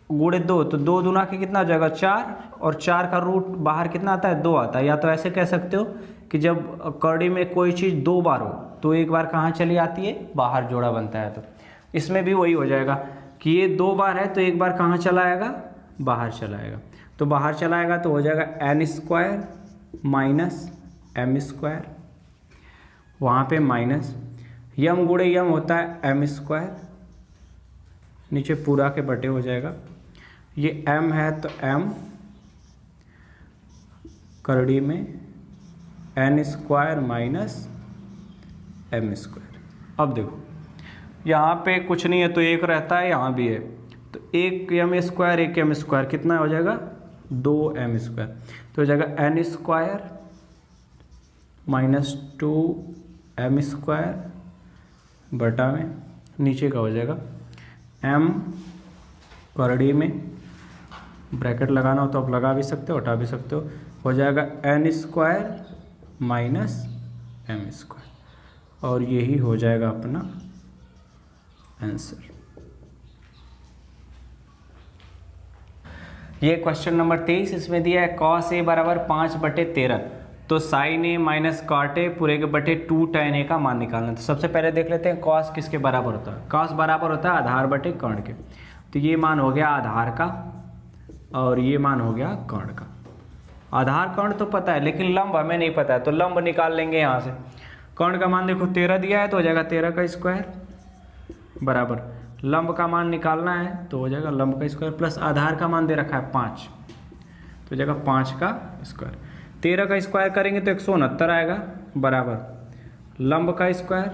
Speaker 1: गुणे 2 तो 2 दूना के कितना हो जाएगा 4, और 4 का रूट बाहर कितना आता है, 2 आता है। या तो ऐसे कह सकते हो कि जब करड़ी में कोई चीज़ 2 बार हो तो एक बार कहाँ चली आती है, बाहर जोड़ा बनता है। तो इसमें भी वही हो जाएगा कि ये 2 बार है तो एक बार कहाँ चला आएगा, बाहर चला आएगा। तो बाहर चला आएगा तो हो जाएगा n square minus m square, वहाँ पे माइनस यम गुणे यम होता है m स्क्वायर, नीचे पूरा के बटे हो जाएगा। ये m है तो m करड़ी में n square minus m square. अब देखो यहाँ पे कुछ नहीं है तो एक रहता है, यहाँ भी है तो एक m स्क्वायर एक m स्क्वायर कितना हो जाएगा, 2m स्क्वायर। तो हो जाएगा n square minus 2m square बटा में नीचे का हो जाएगा m करड़ी में, ब्रैकेट लगाना हो तो आप लगा भी सकते हो हटा भी सकते हो जाएगा n square minus m square, और यही हो जाएगा अपना आंसर। ये क्वेश्चन नंबर 23 इसमें दिया है cos a बराबर 5/13 तो sin a minus cot a पूरे के बटे 2 tan a का मान निकालना। तो सबसे पहले देख लेते हैं cos किसके बराबर होता है। cos बराबर होता है आधार बटे कर्ण के, तो ये मान हो गया आधार का और ये मान हो गया कर्ण का। आधार कर्ण तो पता है लेकिन लंब हमें नहीं पता है, तो लंब निकाल लेंगे यहाँ से। कर्ण का मान देखो 13 दिया है तो हो जाएगा 13 का स्क्वायर बराबर लंब का मान निकालना है तो हो जाएगा लंब का स्क्वायर प्लस आधार का मान दे रखा है 5 तो हो जाएगा 5 का स्क्वायर। 13 का स्क्वायर करेंगे तो 169 आएगा बराबर लंब का स्क्वायर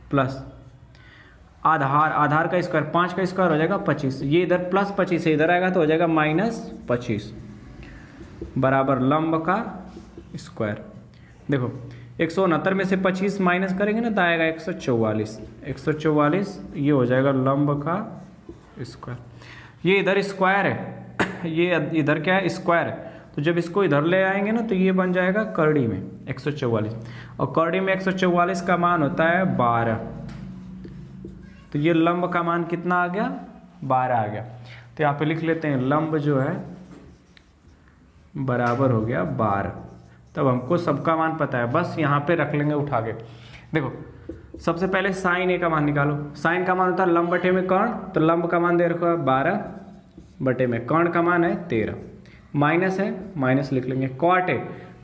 Speaker 1: प्लस आधार का स्क्वायर 5 का स्क्वायर हो जाएगा 25, ये इधर प्लस 25 है इधर आएगा तो हो जाएगा माइनस 25 बराबर लंब का स्क्वायर। देखो 169 में से 25 माइनस करेंगे ना तो आएगा 144 ये हो जाएगा लंब का स्क्वायर। ये इधर स्क्वायर है ये इधर क्या है स्क्वायर है, तो जब इसको इधर ले आएंगे ना तो ये बन जाएगा करड़ी में 144, और करड़ी में 144 का मान होता है 12, तो ये लंब का मान कितना आ गया 12 आ गया। तो यहाँ पे लिख लेते हैं लंब जो है बराबर हो गया 12। तब हमको सबका मान पता है, बस यहाँ पे रख लेंगे उठा के। देखो सबसे पहले साइन ए का मान निकालो। साइन का मान होता है लंब बटे में कर्ण, तो लंब का मान दे रखो है 12 बटे में कर्ण का मान है 13, माइनस है माइनस लिख लेंगे। कॉट है,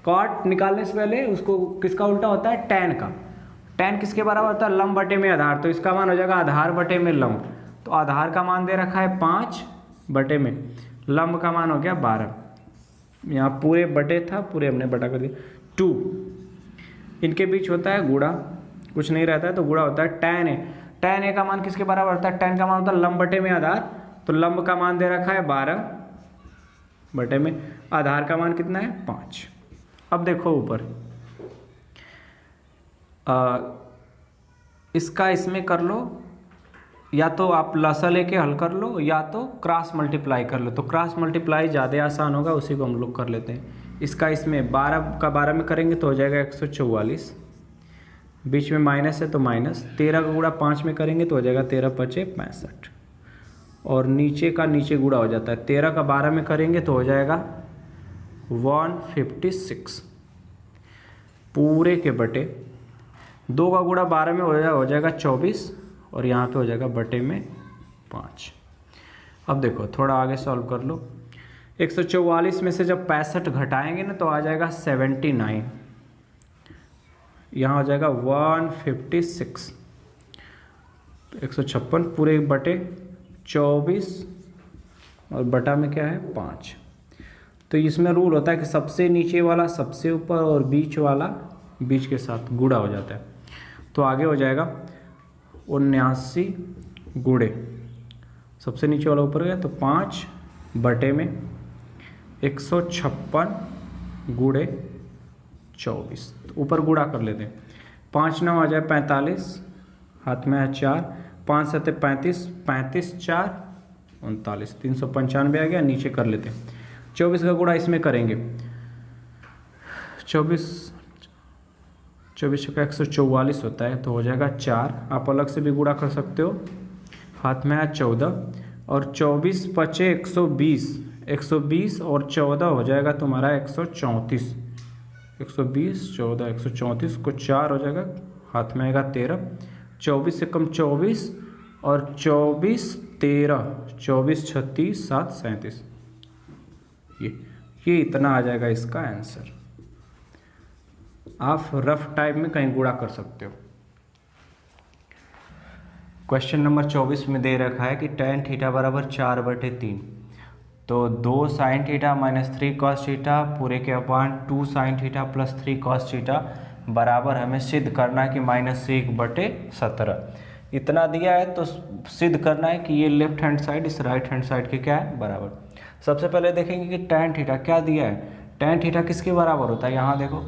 Speaker 1: कॉट निकालने से पहले उसको किसका उल्टा होता है टैन का। टैन किसके बराबर होता है लंब बटे में आधार, तो इसका मान हो जाएगा आधार बटे में लंब। तो आधार का मान दे रखा है 5 बटे में लंब का मान हो गया 12, यहाँ पूरे बटे था पूरे हमने बटा कर दिया 2। इनके बीच होता है गुणा, कुछ नहीं रहता है तो गुणा होता है टैन ए। टैन ए का मान किसके बराबर होता है, टैन का मान होता है लंब बटे में आधार, तो लंब का मान दे रखा है 12 बटे में आधार का मान कितना है 5। अब देखो ऊपर इसका इसमें कर लो, या तो आप लसा लेके हल कर लो या तो क्रॉस मल्टीप्लाई कर लो। तो क्रॉस मल्टीप्लाई ज़्यादा आसान होगा, उसी को हम लोग कर लेते हैं। इसका इसमें 12 का 12 में करेंगे तो हो जाएगा 144, बीच में माइनस है तो माइनस। 13 का गुणा 5 में करेंगे तो हो जाएगा 13 पचे 65, और नीचे का नीचे गुणा हो जाता है। 13 का 12 में करेंगे तो हो जाएगा 156 पूरे के बटे 2 का गुणा 12 में हो जाएगा 24, और यहाँ पे हो जाएगा बटे में 5। अब देखो थोड़ा आगे सॉल्व कर लो। 144 में से जब 65 घटाएंगे ना तो आ जाएगा 79, यहाँ हो जाएगा 156, 156 पूरे बटे 24 और बटा में क्या है 5। तो इसमें रूल होता है कि सबसे नीचे वाला सबसे ऊपर और बीच वाला बीच के साथ गुणा हो जाता है। तो आगे हो जाएगा 79 गुणे सबसे नीचे वाला ऊपर गया तो 5 बटे में 156 गुणे 24। तो ऊपर गुणा कर लेते हैं। 5 9 आ जाए 45, हाथ में है 4, 5 7 35, 35 4 39, 395 आ गया। नीचे कर लेते हैं। 24 का गुणा इसमें करेंगे, 24 का 144 होता है तो हो जाएगा 4। आप अलग से भी गुणा कर सकते हो। हाथ में है 14 और 24 पचे 120, 120 और 14 हो जाएगा तुम्हारा 134। 120 14 134 को 4 हो जाएगा, हाथ में आएगा 13। 24 से कम 24 और 24 13, 24 36 7 37। ये इतना आ जाएगा इसका आंसर। आप रफ टाइप में कहीं गुणा कर सकते हो। क्वेश्चन नंबर 24 में दे रखा है कि tan थीटा बराबर 4/3, तो 2 sin theta minus 3 cos theta पूरे के अपान 2 sin theta plus 3 cos theta बराबर हमें सिद्ध करना है कि -1/17। इतना दिया है तो सिद्ध करना है कि ये लेफ्ट हैंड साइड इस राइट हैंड साइड के क्या है बराबर। सबसे पहले देखेंगे कि tan थीटा क्या दिया है। tan थीटा किसके बराबर होता है, यहाँ देखो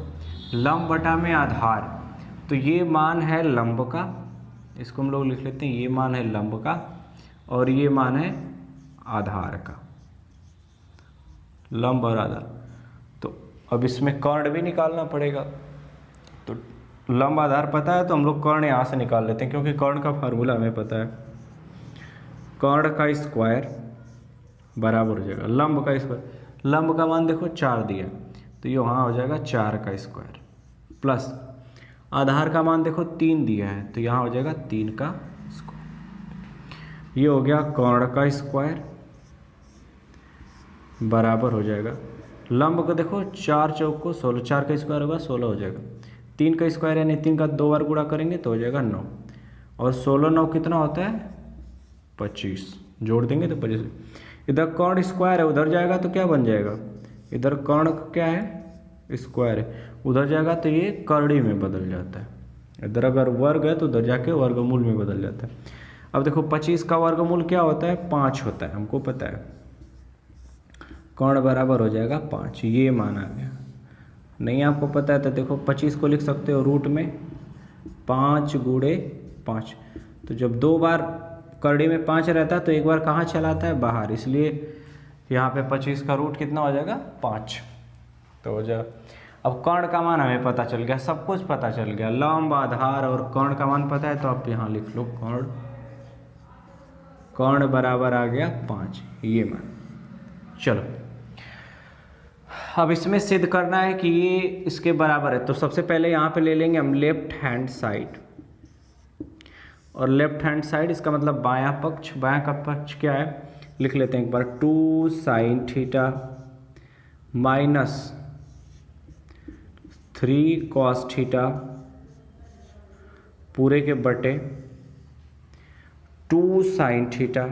Speaker 1: लंब बटा में आधार। तो ये मान है लंब का, इसको हम लोग लिख लेते हैं, ये मान है लंब का और ये मान है आधार का, लंब और आधार। तो अब इसमें कर्ण भी निकालना पड़ेगा। तो लंब आधार पता है तो हम लोग कर्ण यहाँ से निकाल लेते हैं, क्योंकि कर्ण का फार्मूला हमें पता है। कर्ण का स्क्वायर बराबर हो जाएगा लंब का स्क्वायर। लंब का मान देखो 4 दिया तो ये वहाँ हो जाएगा 4 का स्क्वायर, प्लस आधार का मान देखो 3 दिया है तो यहाँ हो जाएगा 3 का स्क्वायर। ये हो गया कर्ण का स्क्वायर बराबर हो जाएगा लंब का देखो 4 चौक को 16, 4 का स्क्वायर होगा 16 हो जाएगा। 3 का स्क्वायर यानी 3 का 2 बार गुणा करेंगे तो हो जाएगा 9, और 16 9 कितना होता है 25, जोड़ देंगे तो 25। इधर कर्ण स्क्वायर है, उधर जाएगा तो क्या बन जाएगा, इधर कर्ण क्या है स्क्वायर है, उधर जाएगा तो ये कर्णी में बदल जाता है। इधर अगर वर्ग है तो उधर जाके वर्गमूल में बदल जाता है। अब देखो 25 का वर्गमूल क्या होता है 5 होता है, हमको पता है। कर्ण बराबर हो जाएगा 5, ये मान आ गया। नहीं आपको पता है तो देखो 25 को लिख सकते हो रूट में 5 गुणे 5। तो जब 2 बार कर्णी में 5 रहता है तो एक बार कहाँ चलाता है बाहर, इसलिए यहाँ पे 25 का रूट कितना हो जाएगा 5। तो हो जाएगा। अब कर्ण का मान हमें पता चल गया, सब कुछ पता चल गया, लंब आधार और कर्ण का मान पता है तो आप यहाँ लिख लो कर्ण बराबर आ गया 5, ये मान। चलो अब इसमें सिद्ध करना है कि ये इसके बराबर है। तो सबसे पहले यहाँ पे ले लेंगे हम लेफ्ट हैंड साइड, और लेफ्ट हैंड साइड इसका मतलब बायां पक्ष। बायां का पक्ष क्या है लिख लेते हैं एक बार, 2 sin theta minus 3 cos theta पूरे के बटे 2 sin theta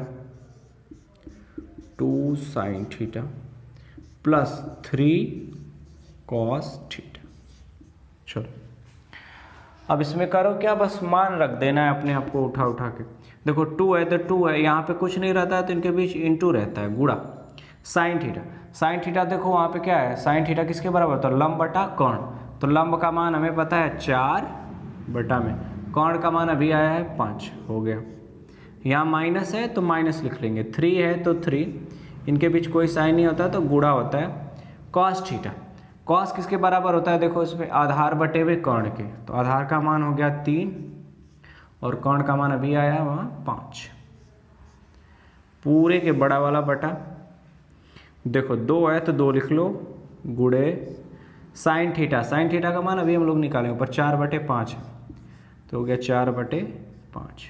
Speaker 1: plus 3 cos theta. चलो अब इसमें करो क्या, बस मान रख देना है अपने आप को उठा उठा के। देखो 2 है तो 2 है, यहाँ पे कुछ नहीं रहता है तो इनके बीच इंटू रहता है, गुणा। साइन थीटा देखो वहाँ पे क्या है, साइन थीटा किसके बराबर होता है लंब बटा कर्ण। तो लंब का मान हमें पता है 4 बटा में, कर्ण का मान अभी आया है 5 हो गया। यहाँ माइनस है तो माइनस लिख लेंगे, 3 है तो 3, इनके बीच कोई साइन नहीं होता तो गुणा होता है। कॉस थीटा, कॉस किसके बराबर होता है देखो इसमें आधार बटे हुए कर्ण के, तो आधार का मान हो गया 3 और कर्ण का मान अभी आया है वहाँ 5, पूरे के बड़ा वाला बटा। देखो 2 है तो 2 लिख लो गुणे साइन थीटा का मान अभी हम लोग निकालें ऊपर 4/5 है तो हो गया 4/5,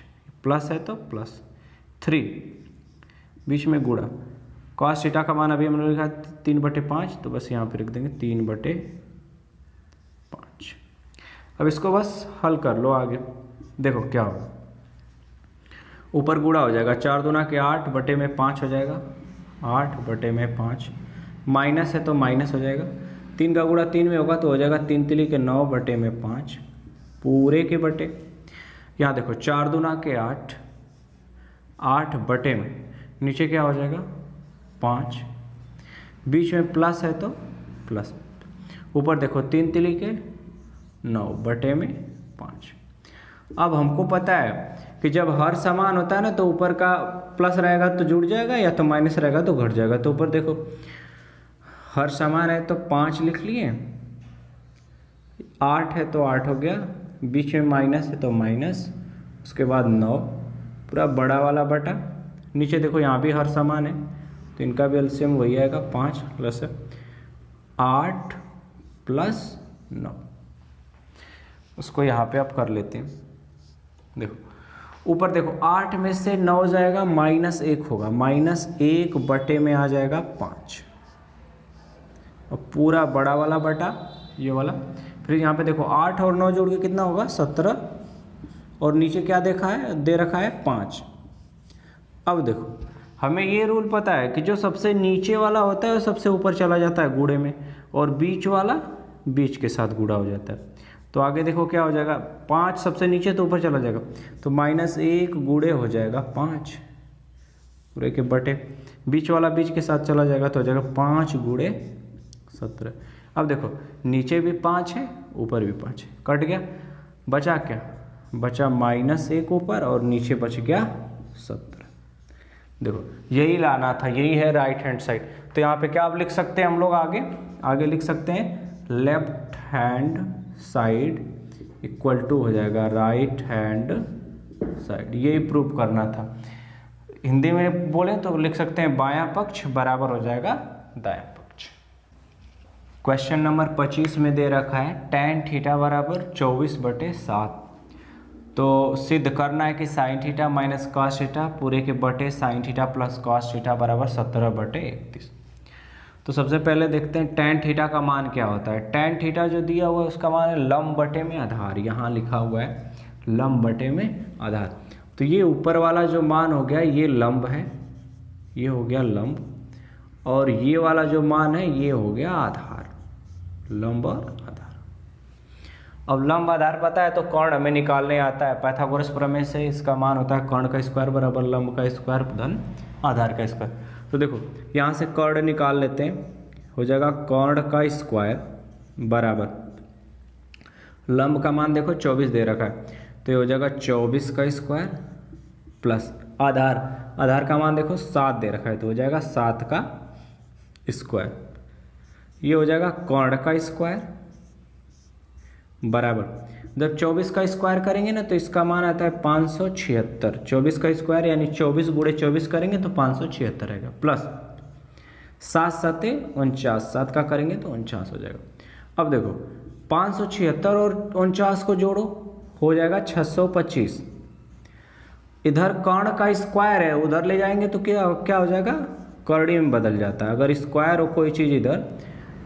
Speaker 1: प्लस है तो प्लस 3 बीच में गुणा। कॉस थीटा का मान अभी हम लोग लिखा 3/5 तो बस यहाँ पे रख देंगे 3/5। अब इसको बस हल कर लो आगे, देखो क्या होगा। ऊपर गुणा हो जाएगा, 4 दूना के 8 बटे में 5 हो जाएगा, 8/5, माइनस है तो माइनस हो जाएगा, 3 का गुणा 3 में होगा तो हो जाएगा 3 तिली के 9/5 पूरे के बटे। यहाँ देखो 4 दूना के 8, 8 बटे में नीचे क्या हो जाएगा 5, बीच में प्लस है तो प्लस, ऊपर देखो 3 तिली के 9/5। अब हमको पता है कि जब हर समान होता है ना तो ऊपर का प्लस रहेगा तो जुड़ जाएगा या तो माइनस रहेगा तो घट जाएगा। तो ऊपर देखो हर समान है तो 5 लिख लिए, 8 है तो 8 हो गया, बीच में माइनस है तो माइनस, उसके बाद 9 पूरा बड़ा वाला बटा, नीचे देखो यहाँ भी हर समान है तो इनका भी एलसीएम वही आएगा 5 प्लस 8 प्लस 9। उसको यहाँ पे आप कर लेते हैं। देखो ऊपर देखो 8 में से 9 जाएगा -1 होगा, -1 बटे में आ जाएगा 5 और पूरा बड़ा वाला बटा ये वाला। फिर यहाँ पे देखो 8 और 9 जोड़ के कितना होगा 17 और नीचे क्या देखा है दे रखा है 5। अब देखो हमें ये रूल पता है कि जो सबसे नीचे वाला होता है वो सबसे ऊपर चला जाता है गुणे में और बीच वाला बीच के साथ गुणा हो जाता है। तो आगे देखो क्या हो जाएगा 5 सबसे नीचे तो ऊपर चला जाएगा तो -1 गुणे हो जाएगा 5 पूरे के बटे, बीच वाला बीच के साथ चला जाएगा तो हो जाएगा 5 गुणे 17। अब देखो नीचे भी 5 है ऊपर भी 5 है, कट गया, बचा क्या बचा -1 ऊपर और नीचे बच गया 17। देखो यही लाना था, यही है राइट हैंड साइड। तो यहाँ पे क्या आप लिख सकते हैं हम लोग आगे लिख सकते हैं left hand side equal to हो जाएगा राइट हैंड साइड। यही प्रूव करना था। हिंदी में बोले तो लिख सकते हैं बायां पक्ष बराबर हो जाएगा दायां पक्ष। क्वेश्चन नंबर 25 में दे रखा है tan थीटा बराबर 24/7। तो सिद्ध करना है कि sin theta minus cos theta पूरे के बटे sin theta plus cos theta बराबर 17/31। तो सबसे पहले देखते हैं tan थीटा का मान क्या होता है। tan थीटा जो दिया हुआ है उसका मान है लंब बटे में आधार, यहाँ लिखा हुआ है लंब बटे में आधार। तो ये ऊपर वाला जो मान हो गया ये लंब है, ये हो गया लंब, और ये वाला जो मान है ये हो गया आधार, लंब और आधार। अब लंब आधार पता है तो कर्ण हमें निकालने आता है, पाइथागोरस प्रमेय से इसका मान होता है कर्ण का स्क्वायर बराबर लंब का स्क्वायर धन आधार का स्क्वायर। तो देखो यहाँ से कर्ण निकाल लेते हैं, हो जाएगा कर्ण का स्क्वायर बराबर लंब का मान देखो 24 दे रखा है तो ये हो जाएगा 24 का स्क्वायर प्लस आधार का मान देखो 7 दे रखा है तो हो जाएगा 7 का स्क्वायर। ये हो जाएगा कर्ण का स्क्वायर बराबर जब 24 का स्क्वायर करेंगे ना तो इसका मान आता है 576। 24 का स्क्वायर यानी 24 गुणे 24 करेंगे तो 576 रहेगा प्लस 7 7 49, 7 का करेंगे तो 49 हो जाएगा। अब देखो 576 और 49 को जोड़ो हो जाएगा 625। इधर कर्ण का स्क्वायर है उधर ले जाएंगे तो क्या हो जाएगा कर्णी में बदल जाता है। अगर स्क्वायर हो कोई चीज़ इधर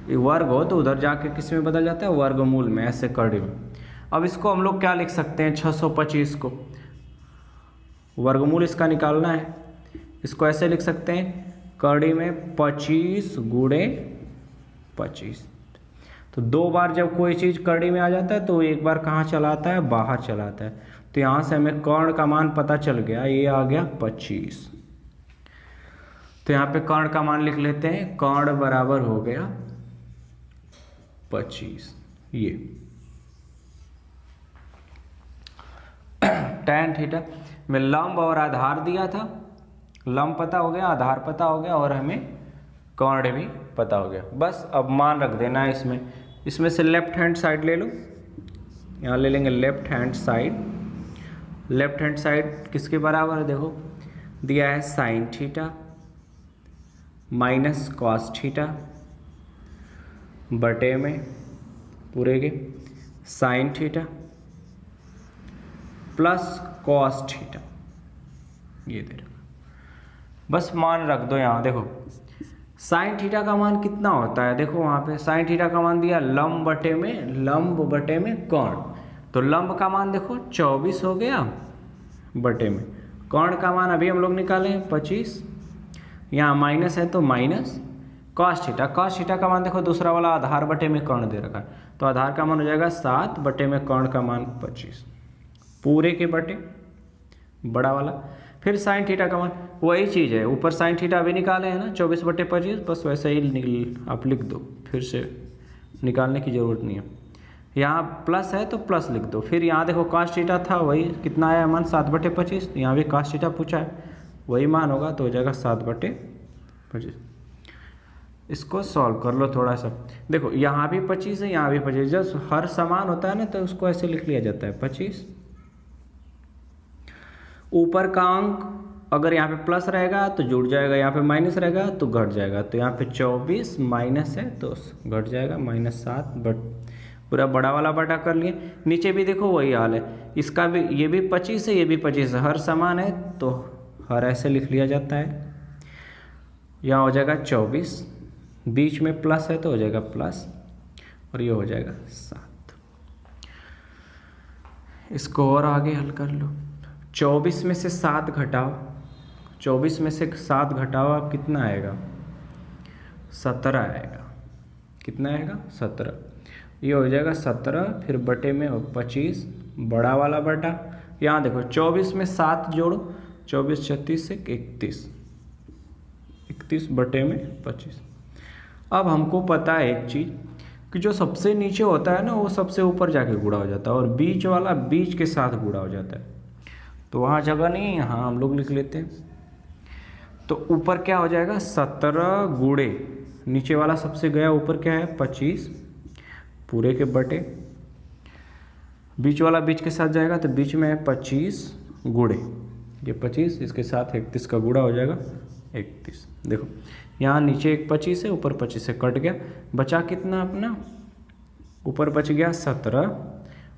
Speaker 1: वर्ग हो तो उधर जाके किस में बदल जाता है वर्गमूल में, ऐसे कर्णी में। अब इसको हम लोग क्या लिख सकते हैं 625 को वर्गमूल इसका निकालना है, इसको ऐसे लिख सकते हैं कर्णी में 25 गुणे 25। तो 2 बार जब कोई चीज़ कर्णी में आ जाता है तो एक बार कहाँ चला आता है बाहर चला आता है। तो यहाँ से हमें कर्ण का मान पता चल गया, ये आ गया 25। तो यहाँ पे कर्ण का मान लिख लेते हैं, कर्ण बराबर हो गया 25। ये tan थीटा में लंब और आधार दिया था, लंब पता हो गया आधार पता हो गया और हमें कर्ण भी पता हो गया। बस अब मान रख देना है इसमें से लेफ्ट हैंड साइड ले लो, यहाँ ले लेंगे left hand side. Left hand side किसके बराबर है देखो दिया है sign theta minus cos theta बटे में पूरे के sine theta plus cos theta, ये दे रखा। बस मान रख दो यहाँ देखो साइन थीटा का मान कितना होता है, देखो वहाँ पे साइन थीटा का मान दिया लंब बटे में कर्ण। तो लंब का मान देखो 24 हो गया बटे में, कर्ण का मान अभी हम लोग निकाले 25। यहाँ माइनस है तो minus cos theta. Cos theta का मान देखो दूसरा वाला आधार बटे में कर्ण दे रखा है, तो आधार का मान हो जाएगा 7 बटे में कर्ण का मान 25 पूरे के बटे बड़ा वाला। फिर साइन थीटा का मान वही चीज़ है, ऊपर साइन थीटा अभी निकाले हैं ना 24 बटे 25, बस वैसे ही आप लिख दो, फिर से निकालने की ज़रूरत नहीं है। यहाँ प्लस है तो प्लस लिख दो। फिर यहाँ देखो कॉस थीटा था वही कितना आया मान 7 बटे 25, यहाँ भी कॉस थीटा पूछा है वही मान होगा तो हो जाएगा 7 बटे 25। इसको सॉल्व कर लो थोड़ा सा। देखो यहाँ भी 25 है यहाँ भी 25, जब हर समान होता है ना तो उसको ऐसे लिख लिया जाता है 25। ऊपर का अंक अगर यहाँ पे प्लस रहेगा तो जुड़ जाएगा, यहाँ पे माइनस रहेगा तो घट जाएगा, तो यहाँ पे 24 माइनस है तो घट जाएगा -7 बट पूरा बड़ा वाला बटा कर लिए। नीचे भी देखो वही हाल है, इसका भी ये भी 25 है ये भी 25 है, हर समान है तो हर ऐसे लिख लिया जाता है। यहाँ हो जाएगा 24, बीच में प्लस है तो हो जाएगा प्लस और ये हो जाएगा 7। इसको और आगे हल कर लो। 24 में से 7 घटाओ, 24 में से 7 घटाओ आप कितना आएगा 17 आएगा। कितना आएगा 17। ये हो जाएगा 17 फिर बटे में 25 बड़ा वाला बटा। यहाँ देखो 24 में 7 जोड़ो, 24 36 से 31 बटे में 25। अब हमको पता है एक चीज़ कि जो सबसे नीचे होता है ना वो सबसे ऊपर जाके गुणा हो जाता है और बीच वाला बीच के साथ गुणा हो जाता है, तो वहाँ जगह नहीं है, यहाँ हम लोग लिख लेते हैं। तो ऊपर क्या हो जाएगा 17 गुणे नीचे वाला सबसे गया ऊपर क्या है 25 पूरे के बटे, बीच वाला बीच के साथ जाएगा तो बीच में है 25 गुणे ये 25, इसके साथ 31 का गुणा हो जाएगा 31। देखो यहाँ नीचे एक 25 है ऊपर 25 से कट गया, बचा कितना अपना, ऊपर बच गया 17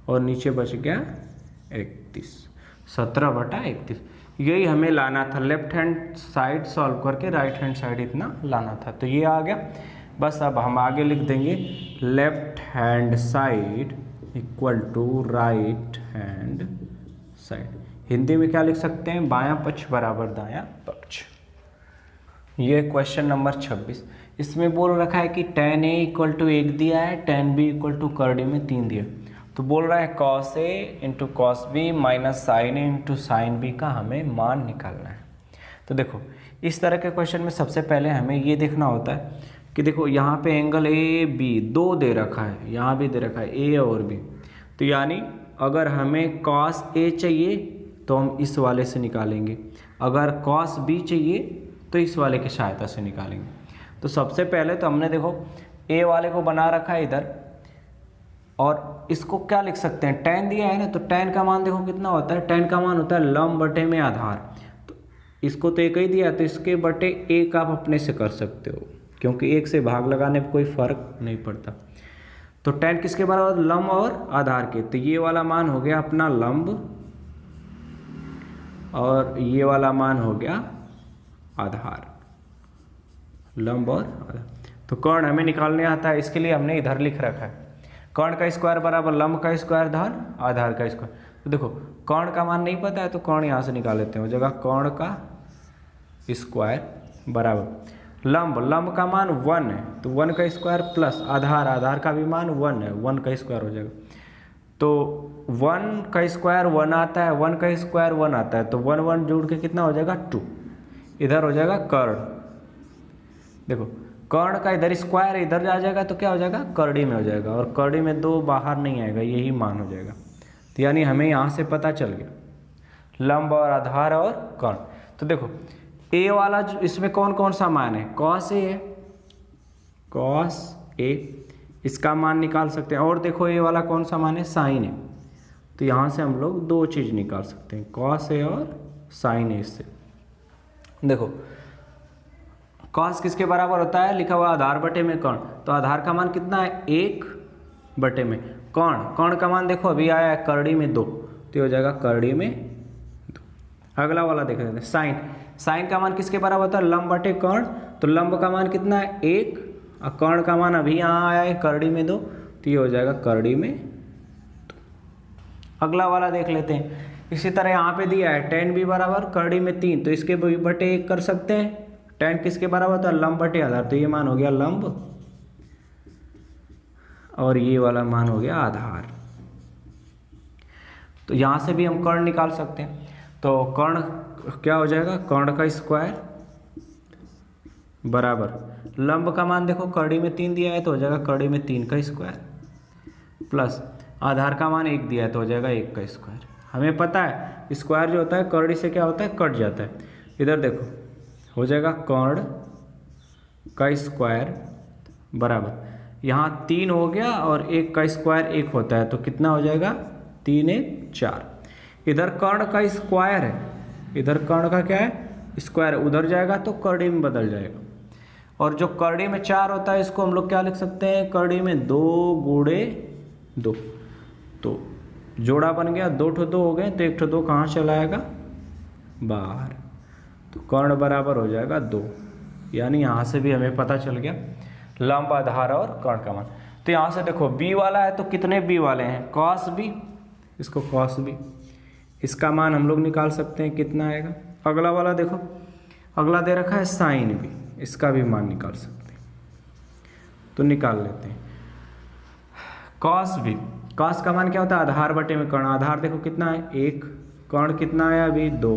Speaker 1: और नीचे बच गया 31, 17 बटा 31। यही हमें लाना था, लेफ्ट हैंड साइड सॉल्व करके राइट हैंड साइड इतना लाना था, तो ये आ गया। बस अब हम आगे लिख देंगे left hand side equal to right hand side. Hindi में क्या लिख सकते हैं, बायां पक्ष बराबर दायां पक्ष। ये क्वेश्चन नंबर 26, इसमें बोल रखा है कि tan a इक्वल टू 1 दिया है, tan b इक्वल टू कर d में 3 दिया, तो बोल रहा है cos a into cos b minus sin a into sin b का हमें मान निकालना है। तो देखो इस तरह के क्वेश्चन में सबसे पहले हमें ये देखना होता है कि देखो यहाँ पे एंगल ए बी 2 दे रखा है, यहाँ भी दे रखा है a और b, तो यानी अगर हमें cos a चाहिए तो हम इस वाले से निकालेंगे, अगर cos b चाहिए तो इस वाले की सहायता से निकालेंगे। तो सबसे पहले तो हमने देखो a वाले को बना रखा है इधर, और इसको क्या लिख सकते हैं, tan दिया है ना, तो tan का मान देखो कितना होता है, tan का मान होता है लंब बटे में आधार, तो इसको तो एक ही दिया तो इसके बटे एक आप अपने से कर सकते हो, क्योंकि एक से भाग लगाने पर कोई फर्क नहीं पड़ता। तो tan किसके बराबर, लंब और आधार के, तो ये वाला मान हो गया अपना लंब और ये वाला मान हो गया आधार, लंब और आधार। तो कर्ण हमें निकालने आता है, इसके लिए हमने इधर लिख रखा है कर्ण का स्क्वायर बराबर लंब का स्क्वायर धन आधार का स्क्वायर। तो देखो कर्ण का मान नहीं पता है तो कर्ण यहाँ से निकाल लेते हैं, हो जाएगा कर्ण का स्क्वायर बराबर लंब का मान 1 है तो 1 का स्क्वायर प्लस आधार का भी मान 1 है, 1 का स्क्वायर हो जाएगा। तो 1 का स्क्वायर 1 आता है, 1 का स्क्वायर 1 आता है, तो 1 1 जोड़ के कितना हो जाएगा 2, इधर हो जाएगा कर्ण। देखो कर्ण का इधर स्क्वायर इधर आ जाएगा तो क्या हो जाएगा करड़ी में हो जाएगा, और करड़ी में 2 बाहर नहीं आएगा, यही मान हो जाएगा। तो यानी हमें यहाँ से पता चल गया लंब और आधार और कर्ण। तो देखो ए वाला जो इसमें कौन कौन सा मान है, cos a है, cos a इसका मान निकाल सकते हैं, और देखो ए वाला कौन सा मान है, sin है, तो यहाँ से हम लोग 2 चीज़ निकाल सकते हैं, cos a और sin a। इससे देखो cos किसके बराबर होता है, लिखा हुआ आधार बटे में कर्ण, तो आधार का मान कितना है 1 बटे में कर्ण का मान देखो अभी आया है करड़ी में 2, तो हो जाएगा करड़ी में 2। अगला वाला देख लेते हैं साइन का मान किसके बराबर होता है, लंब बटे कर्ण, तो लंब का मान कितना है 1 और कर्ण का मान अभी यहाँ आया है करड़ी में 2, तो ये हो जाएगा करड़ी में 2। अगला वाला देख लेते हैं। इसी तरह यहाँ पे दिया है tan b बराबर करड़ी में 3, तो इसके बटे 1 कर सकते हैं, tan किसके बराबर होता है, लंब बटे आधार, तो ये मान हो गया लंब और ये वाला मान हो गया आधार। तो यहाँ से भी हम कर्ण निकाल सकते हैं, तो कर्ण क्या हो जाएगा, कर्ण का स्क्वायर बराबर लंब का मान देखो कड़ी में 3 दिया है तो हो जाएगा कड़ी में 3 का स्क्वायर प्लस आधार का मान 1 दिया है तो हो जाएगा 1 का स्क्वायर। हमें पता है स्क्वायर जो होता है कड़ी से क्या होता है, कट जाता है। इधर देखो हो जाएगा कर्ण का स्क्वायर बराबर यहाँ 3 हो गया और 1 का स्क्वायर 1 होता है तो कितना हो जाएगा 3 1 4। इधर कर्ण का स्क्वायर है, इधर कर्ण का क्या है स्क्वायर, उधर जाएगा तो कड़ी में बदल जाएगा। और जो कड़ी में 4 होता है इसको हम लोग क्या लिख सकते हैं, कड़ी में 2 गुणे 2, तो जोड़ा बन गया, 2 ठो 2 हो गए तो 1 ठो 2 कहाँ चला आएगा बाहर, तो कर्ण बराबर हो जाएगा 2। यानी यहाँ से भी हमें पता चल गया लंब आधार और कर्ण का मान। तो यहाँ से देखो b वाला है तो कितने b वाले हैं, cos b, इसको cos b, इसका मान हम लोग निकाल सकते हैं कितना आएगा। अगला वाला देखो, अगला दे रखा है sin b, इसका भी मान निकाल सकते हैं, तो निकाल लेते हैं। cos b, cos का मान क्या होता है आधार बटे में कर्ण, आधार देखो कितना है 1, कर्ण कितना है अभी 2।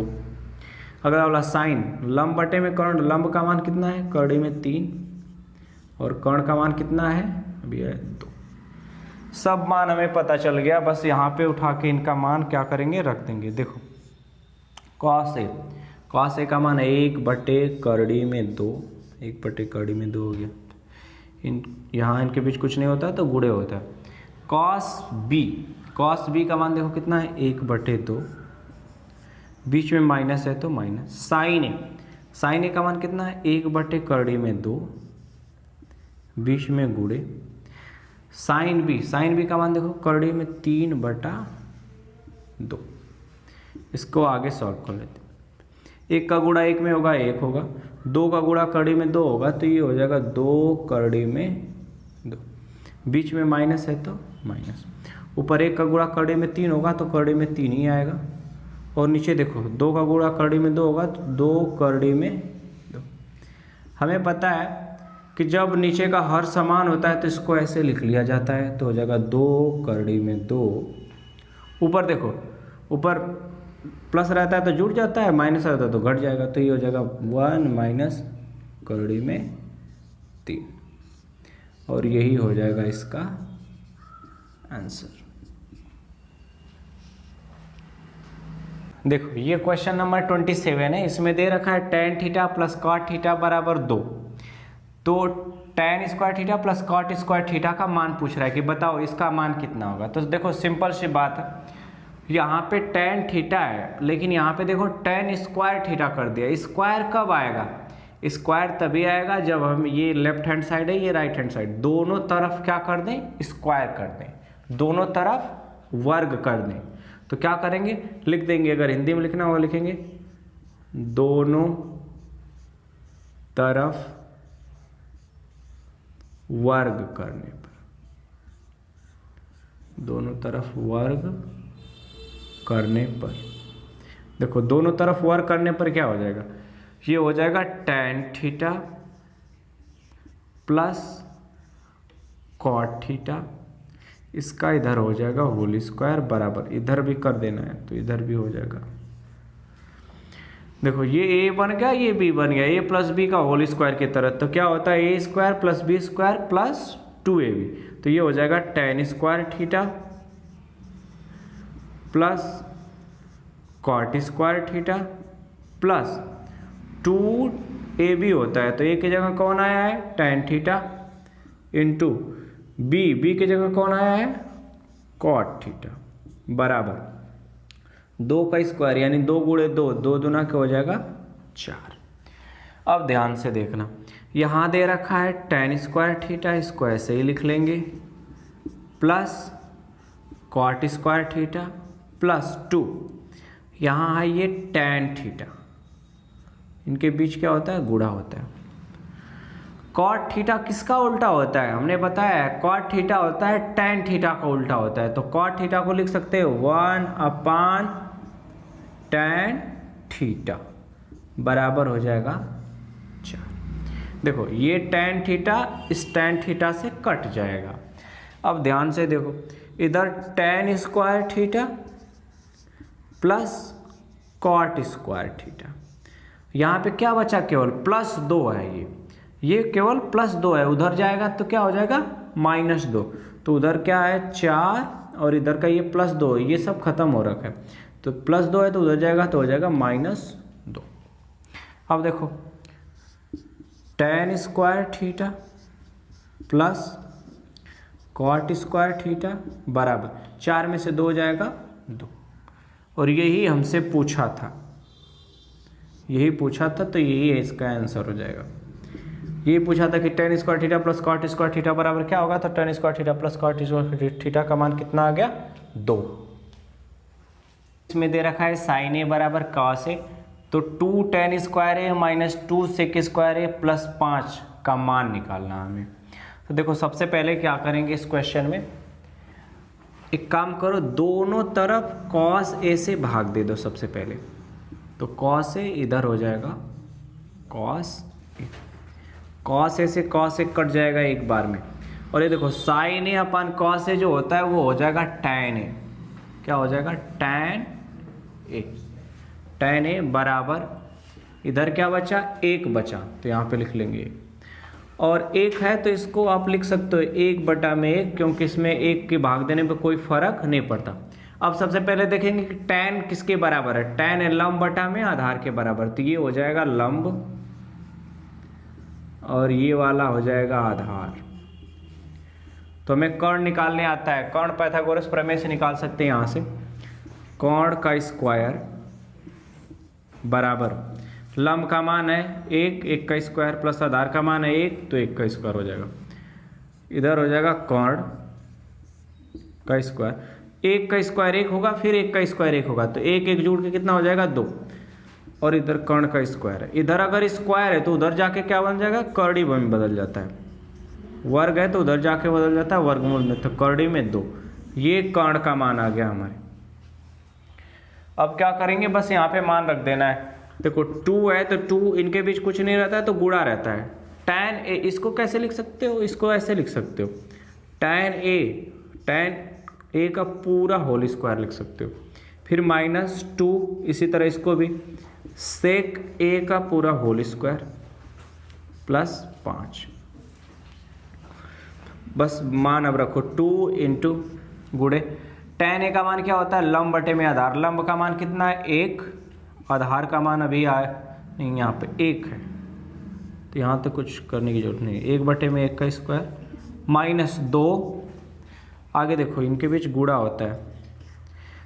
Speaker 1: अगला वाला sin, लंब बटे में कर्ण, लंब का मान कितना है कड़ी में 3 और कर्ण का मान कितना है अभी है 2। सब मान हमें पता चल गया, बस यहाँ पे उठा के इनका मान क्या करेंगे रख देंगे। देखो cos a का मान 1 बटे कड़ी में 2, 1 बटे कड़ी में 2 हो गया, यहाँ इनके बीच कुछ नहीं होता तो गुणे होता है। cos b का मान देखो कितना है 1 बटे 2, बीच में माइनस है तो माइनस। sin a का मान कितना है 1 बटे कड़ी में 2, बीच में गुणे। sin b का मान देखो कड़ी में 3 बटा 2, इसको आगे सॉल्व कर लेते हैं। 1 का गुणा 1 में होगा 1 होगा, 2 का गुणा कड़ी में 2 होगा तो ये हो जाएगा 2 कड़ी में 2, बीच में माइनस है तो माइनस। ऊपर 1 का गुणा कड़ी में 3 होगा तो कड़ी में 3 ही आएगा, और नीचे देखो 2 का गुणा कड़ी में 2 होगा तो 2 कड़ी में 2। हमें पता है कि जब नीचे का हर समान होता है तो इसको ऐसे लिख लिया जाता है, तो हो जाएगा 2 कड़ी में 2। ऊपर देखो, ऊपर प्लस रहता है तो जुड़ जाता है, माइनस रहता है तो घट जाएगा, तो ये हो जाएगा 1 माइनस कड़ी में 3, और यही हो जाएगा इसका आंसर। देखो ये क्वेश्चन नंबर 27 है, इसमें दे रखा है tan theta plus cot theta बराबर 2, तो tan square theta plus cot square theta का मान पूछ रहा है कि बताओ इसका मान कितना होगा। तो देखो सिंपल सी बात है, यहाँ पे tan थीटा है लेकिन यहाँ पे देखो tan स्क्वायर थीटा कर दिया। स्क्वायर कब आएगा, स्क्वायर तभी आएगा जब हम ये लेफ्ट हैंड साइड है ये राइट हैंड साइड, दोनों तरफ क्या कर दें स्क्वायर कर दें, दोनों तरफ वर्ग कर दें। तो क्या करेंगे लिख देंगे, अगर हिंदी में लिखना होगा लिखेंगे दोनों तरफ वर्ग करने पर, दोनों तरफ वर्ग करने पर। देखो दोनों तरफ वर्ग करने पर क्या हो जाएगा, ये हो जाएगा tan theta plus cot theta, इसका इधर हो जाएगा होल स्क्वायर बराबर, इधर भी कर देना है तो इधर भी हो जाएगा। देखो ये a बन गया ये b बन गया, a प्लस बी का होल स्क्वायर की तरह, तो क्या होता है a square plus B square plus 2ab, तो ये हो जाएगा tan square theta plus cot square theta plus 2ab होता है, तो a की जगह कौन आया है tan थीटा इंटू b की जगह कौन आया है cot थीटा बराबर 2 का स्क्वायर यानी 2 गुणे 2, 2 दूना क्या हो जाएगा 4। अब ध्यान से देखना, यहाँ दे रखा है tan स्क्वायर थीटा, इसको ऐसे ही लिख लेंगे plus cot square theta plus 2, यहाँ है ये tan थीटा, इनके बीच क्या होता है गुणा होता है। cot थीटा किसका उल्टा होता है, हमने बताया है cot थीटा होता है tan थीटा का उल्टा होता है, तो cot थीटा को लिख सकते हैं 1 tan थीटा बराबर हो जाएगा 4। देखो ये tan थीटा इस tan थीटा से कट जाएगा। अब ध्यान से देखो, इधर tan square theta plus cot square theta, यहाँ पे क्या बचा, केवल +2 है। ये केवल +2 है, उधर जाएगा तो क्या हो जाएगा -2, तो उधर क्या है 4 और इधर का ये +2, ये सब खत्म हो रखा है, तो +2 है तो उधर जाएगा तो हो जाएगा -2। अब देखो tan square theta plus cot square theta बराबर 4 में से 2 जाएगा 2, और यही हमसे पूछा था, यही पूछा था, तो यही है इसका आंसर हो जाएगा। ये पूछा था कि tan square theta plus cot square theta बराबर क्या होगा, तो tan square theta plus cot square theta का मान कितना आ गया 2। इसमें दे रखा है sin a बराबर cos a, तो 2 tan square a minus 2 sec square a plus 5 का मान निकालना हमें। तो देखो सबसे पहले क्या करेंगे इस क्वेश्चन में, एक काम करो, दोनों तरफ cos a से भाग दे दो सबसे पहले, तो cos a इधर हो जाएगा cos a से cos a कट जाएगा एक बार में, और ये देखो sin a upon cos a जो होता है वो हो जाएगा tan a, क्या हो जाएगा tan a बराबर इधर क्या बचा 1 बचा, तो यहाँ पे लिख लेंगे, और 1 है तो इसको आप लिख सकते हो 1/1, क्योंकि इसमें 1 के भाग देने पे कोई फर्क नहीं पड़ता। अब सबसे पहले देखेंगे कि tan किसके बराबर है, tan है लंब बटा में आधार के बराबर, तो ये हो जाएगा लंब और ये वाला हो जाएगा आधार। तो हमें कर्ण निकालने आता है, कर्ण पाइथागोरस प्रमेय से निकाल सकते हैं यहाँ से, कर्ण का स्क्वायर बराबर लंब का मान है 1, 1 का स्क्वायर प्लस आधार का मान है 1, तो 1 का स्क्वायर हो जाएगा। इधर हो जाएगा कर्ण का स्क्वायर, 1 का स्क्वायर 1 होगा, फिर 1 का स्क्वायर 1 होगा, तो 1 1 जोड़ के कितना हो जाएगा 2, और इधर कर्ण का स्क्वायर है। इधर अगर स्क्वायर है तो उधर जाके क्या बन जाएगा, कर्डी में बदल जाता है, वर्ग है तो उधर जाके बदल जाता है वर्गमूल में, तो कर्डी में 2, ये कर्ण का मान आ गया हमारे। अब क्या करेंगे, बस यहाँ पे मान रख देना है। देखो 2 है तो 2 इनके बीच कुछ नहीं रहता है तो गुणा रहता है, tan a इसको कैसे लिख सकते हो, इसको ऐसे लिख सकते हो, tan a का पूरा होल स्क्वायर लिख सकते हो, फिर -2, इसी तरह इसको भी sec a का पूरा होल स्क्वायर प्लस 5, बस मान अब रखो 2 इंटू गुणे tan a का मान क्या होता है लंब बटे में आधार, लंब का मान कितना है 1, आधार का मान अभी आया नहीं, यहाँ पे 1 है, तो यहाँ तो कुछ करने की जरूरत नहीं है, 1 बटे में 1 का स्क्वायर -2, आगे देखो इनके बीच गुणा होता है,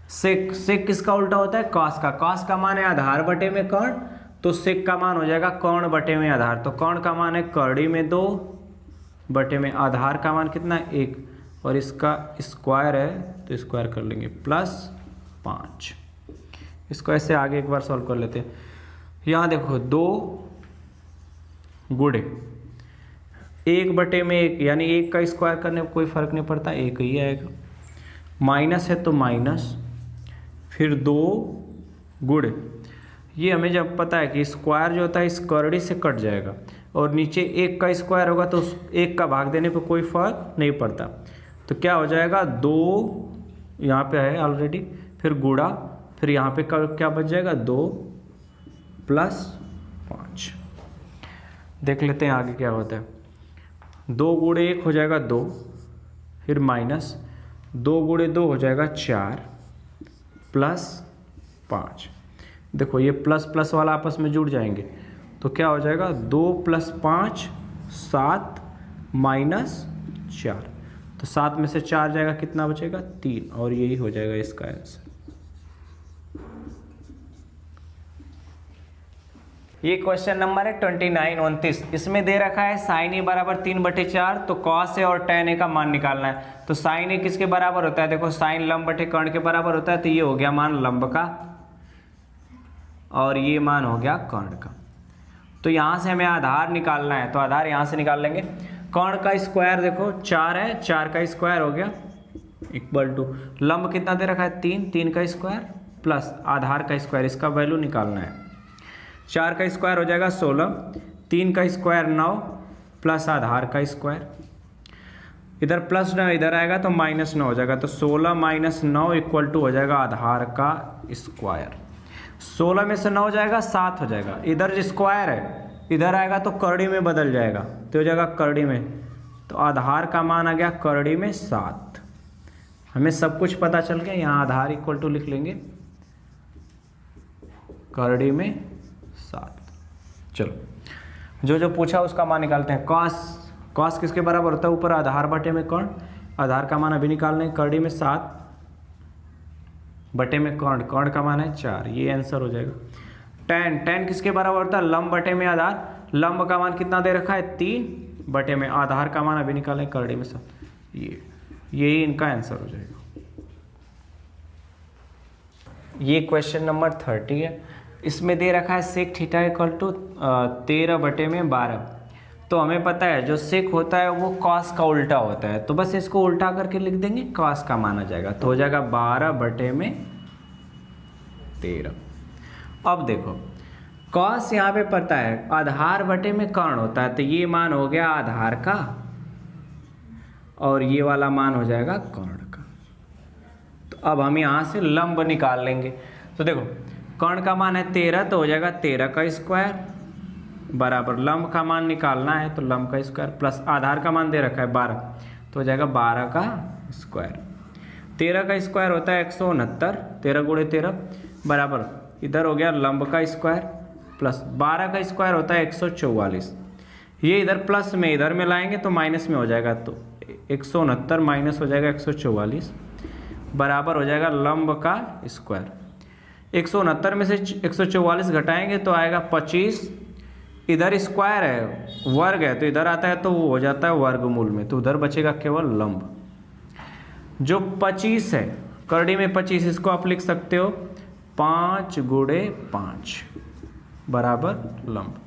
Speaker 1: सेक किसका उल्टा होता है कॉस का, कॉस का मान है आधार बटे में कर्ण, तो सेक का मान हो जाएगा कर्ण बटे में आधार, तो कर्ण का मान है कर्डी में 2 बटे में आधार का मान कितना है 1, और इसका स्क्वायर है तो स्क्वायर कर लेंगे +5। इसको ऐसे आगे एक बार सॉल्व कर लेते हैं। यहाँ देखो 2 गुणे 1 बटे में 1, यानी 1 का स्क्वायर करने में कोई फर्क नहीं पड़ता, 1 ही आएगा, माइनस है तो माइनस, फिर 2 गुणे, ये हमें जब पता है कि स्क्वायर जो होता है इस कर्डी से कट जाएगा, और नीचे 1 का स्क्वायर होगा तो 1 का भाग देने पे कोई फर्क नहीं पड़ता, तो क्या हो जाएगा 2 यहाँ पे है ऑलरेडी, फिर गुणा, फिर यहाँ पे क्या बच जाएगा 2 + 5। देख लेते हैं आगे क्या होता है, 2 गुणे 1 हो जाएगा 2, फिर माइनस 2 गुणे 2 हो जाएगा 4 + 5। देखो ये प्लस प्लस वाला आपस में जुड़ जाएंगे, तो क्या हो जाएगा 2 + 5 7 -4, तो 7 में से 4 जाएगा, कितना बचेगा 3, और यही हो जाएगा इसका आंसर। ये क्वेश्चन नंबर है 29-29, इसमें दे रखा है sin a बराबर 3/4, तो cos a और tan a का मान निकालना है। तो sin a किसके बराबर होता है, देखो sin लंब बटे कर्ण के बराबर होता है, तो ये हो गया मान लंब का और ये मान हो गया कर्ण का। तो यहाँ से हमें आधार निकालना है, तो आधार यहाँ से निकाल लेंगे। कर्ण का स्क्वायर देखो 4 है, 4 का स्क्वायर हो गया इक्वल टू लंब कितना दे रखा है 3, 3 का स्क्वायर प्लस आधार का स्क्वायर, इसका वैल्यू निकालना है। 4 का स्क्वायर हो जाएगा 16, 3 का स्क्वायर 9 प्लस आधार का स्क्वायर, इधर प्लस 9 इधर आएगा तो -9 हो जाएगा, तो 16 - 9 इक्वल टू हो जाएगा आधार का स्क्वायर। 16 में से 9 जाएगा 7 हो जाएगा, इधर जो स्क्वायर है इधर आएगा तो करड़ी में बदल जाएगा, तो हो जाएगा करड़ी में, तो आधार का मान आ गया करड़ी में 7। हमें सब कुछ पता चल गया, यहाँ आधार इक्वल टू लिख लेंगे करड़ी में 7। चलो जो जो पूछा उसका मान निकालते हैं। कॉस किसके बराबर होता है, ऊपर आधार बटे में कर्ण, आधार का मान अभी निकाल लें, करड़ी में 7 बटे में कर्ण का मान है 4, ये आंसर हो जाएगा। tan किसके बराबर होता है, लंब बटे में आधार, लंब का मान कितना दे रखा है 3 बटे में आधार का मान अभी निकालें करड़ी में 7, यही इनका आंसर हो जाएगा। ये क्वेश्चन नंबर 30 है, इसमें दे रखा है सेक थीटा इक्वल टू 13 बटे में 12। तो हमें पता है जो सेक होता है वो कॉस का उल्टा होता है, तो बस इसको उल्टा करके लिख देंगे, कॉस का मान आ जाएगा, तो हो जाएगा 12 बटे में 13। अब देखो कॉस यहाँ पे पता है आधार बटे में कर्ण होता है, तो ये मान हो गया आधार का और ये वाला मान हो जाएगा कर्ण का। तो अब हम यहाँ से लंब निकाल लेंगे, तो देखो कर्ण का मान है 13, तो हो जाएगा 13 का स्क्वायर बराबर लंब का मान निकालना है, तो लंब का स्क्वायर प्लस आधार का मान दे रखा है 12, तो हो जाएगा 12 का स्क्वायर। 13 का स्क्वायर होता है 169, 13 गुणे 13 बराबर इधर हो गया लंब का स्क्वायर प्लस 12 का स्क्वायर होता है 144, ये इधर प्लस में इधर में लाएंगे तो माइनस में हो जाएगा, तो 169 माइनस हो जाएगा 144 बराबर हो जाएगा लंब का स्क्वायर। 169 में से 144 घटाएंगे तो आएगा 25, इधर स्क्वायर है वर्ग है तो इधर आता है तो वो हो जाता है वर्गमूल में, तो उधर बचेगा केवल लंब। जो 25 है करड़ी में 25, इसको आप लिख सकते हो 5 गुणे 5 बराबर लंब।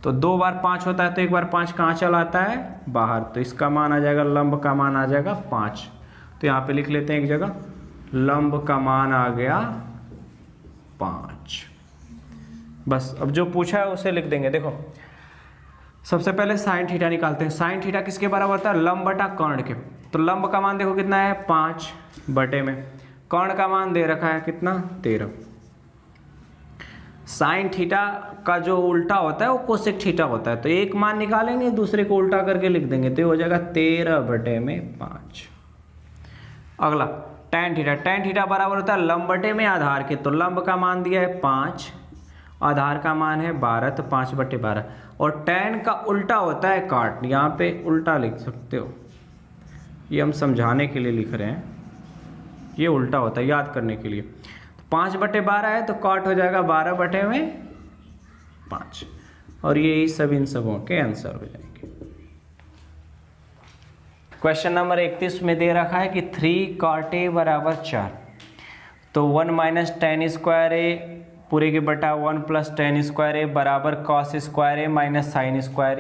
Speaker 1: तो 2 बार 5 होता है तो एक बार 5 कहाँ चला आता है बाहर, तो इसका मान आ जाएगा लंब का मान आ जाएगा 5। तो यहाँ पे लिख लेते हैं एक जगह लंब का मान आ गया 5। बस अब जो पूछा है उसे लिख देंगे। देखो सबसे पहले साइन थीटा निकालते हैं। साइन थीटा किसके बराबर होता है, लंब बटा कर्ण के। तो लंब का मान देखो कितना है 5 बटे में, कर्ण का मान दे रखा है कितना 13। साइन थीटा का जो उल्टा होता है वो कोसेक थीटा होता है, तो एक मान निकालेंगे दूसरे को उल्टा करके लिख देंगे, तो ये हो जाएगा 13 बटे में 5। अगला tan थीटा, tan थीटा बराबर होता है लंब बटे में आधार के, तो लंब का मान दिया है 5, आधार का मान है 12, तो 5 बटे 12। और tan का उल्टा होता है काट, यहाँ पे उल्टा लिख सकते हो, ये हम समझाने के लिए लिख रहे हैं, ये उल्टा होता है याद करने के लिए। तो 5 बटे 12 है तो काट हो जाएगा 12 बटे में 5, और यही सब इन सबों के आंसर हो जाएंगे। क्वेश्चन नंबर 31 में दे रखा है कि 3 cot a बराबर 4, तो 1 माइनस टेन स्क्वायर ए पूरे के बटा 1 प्लस टेन स्क्वायर ए बराबर कॉस स्क्वायर ए माइनस साइन स्क्वायर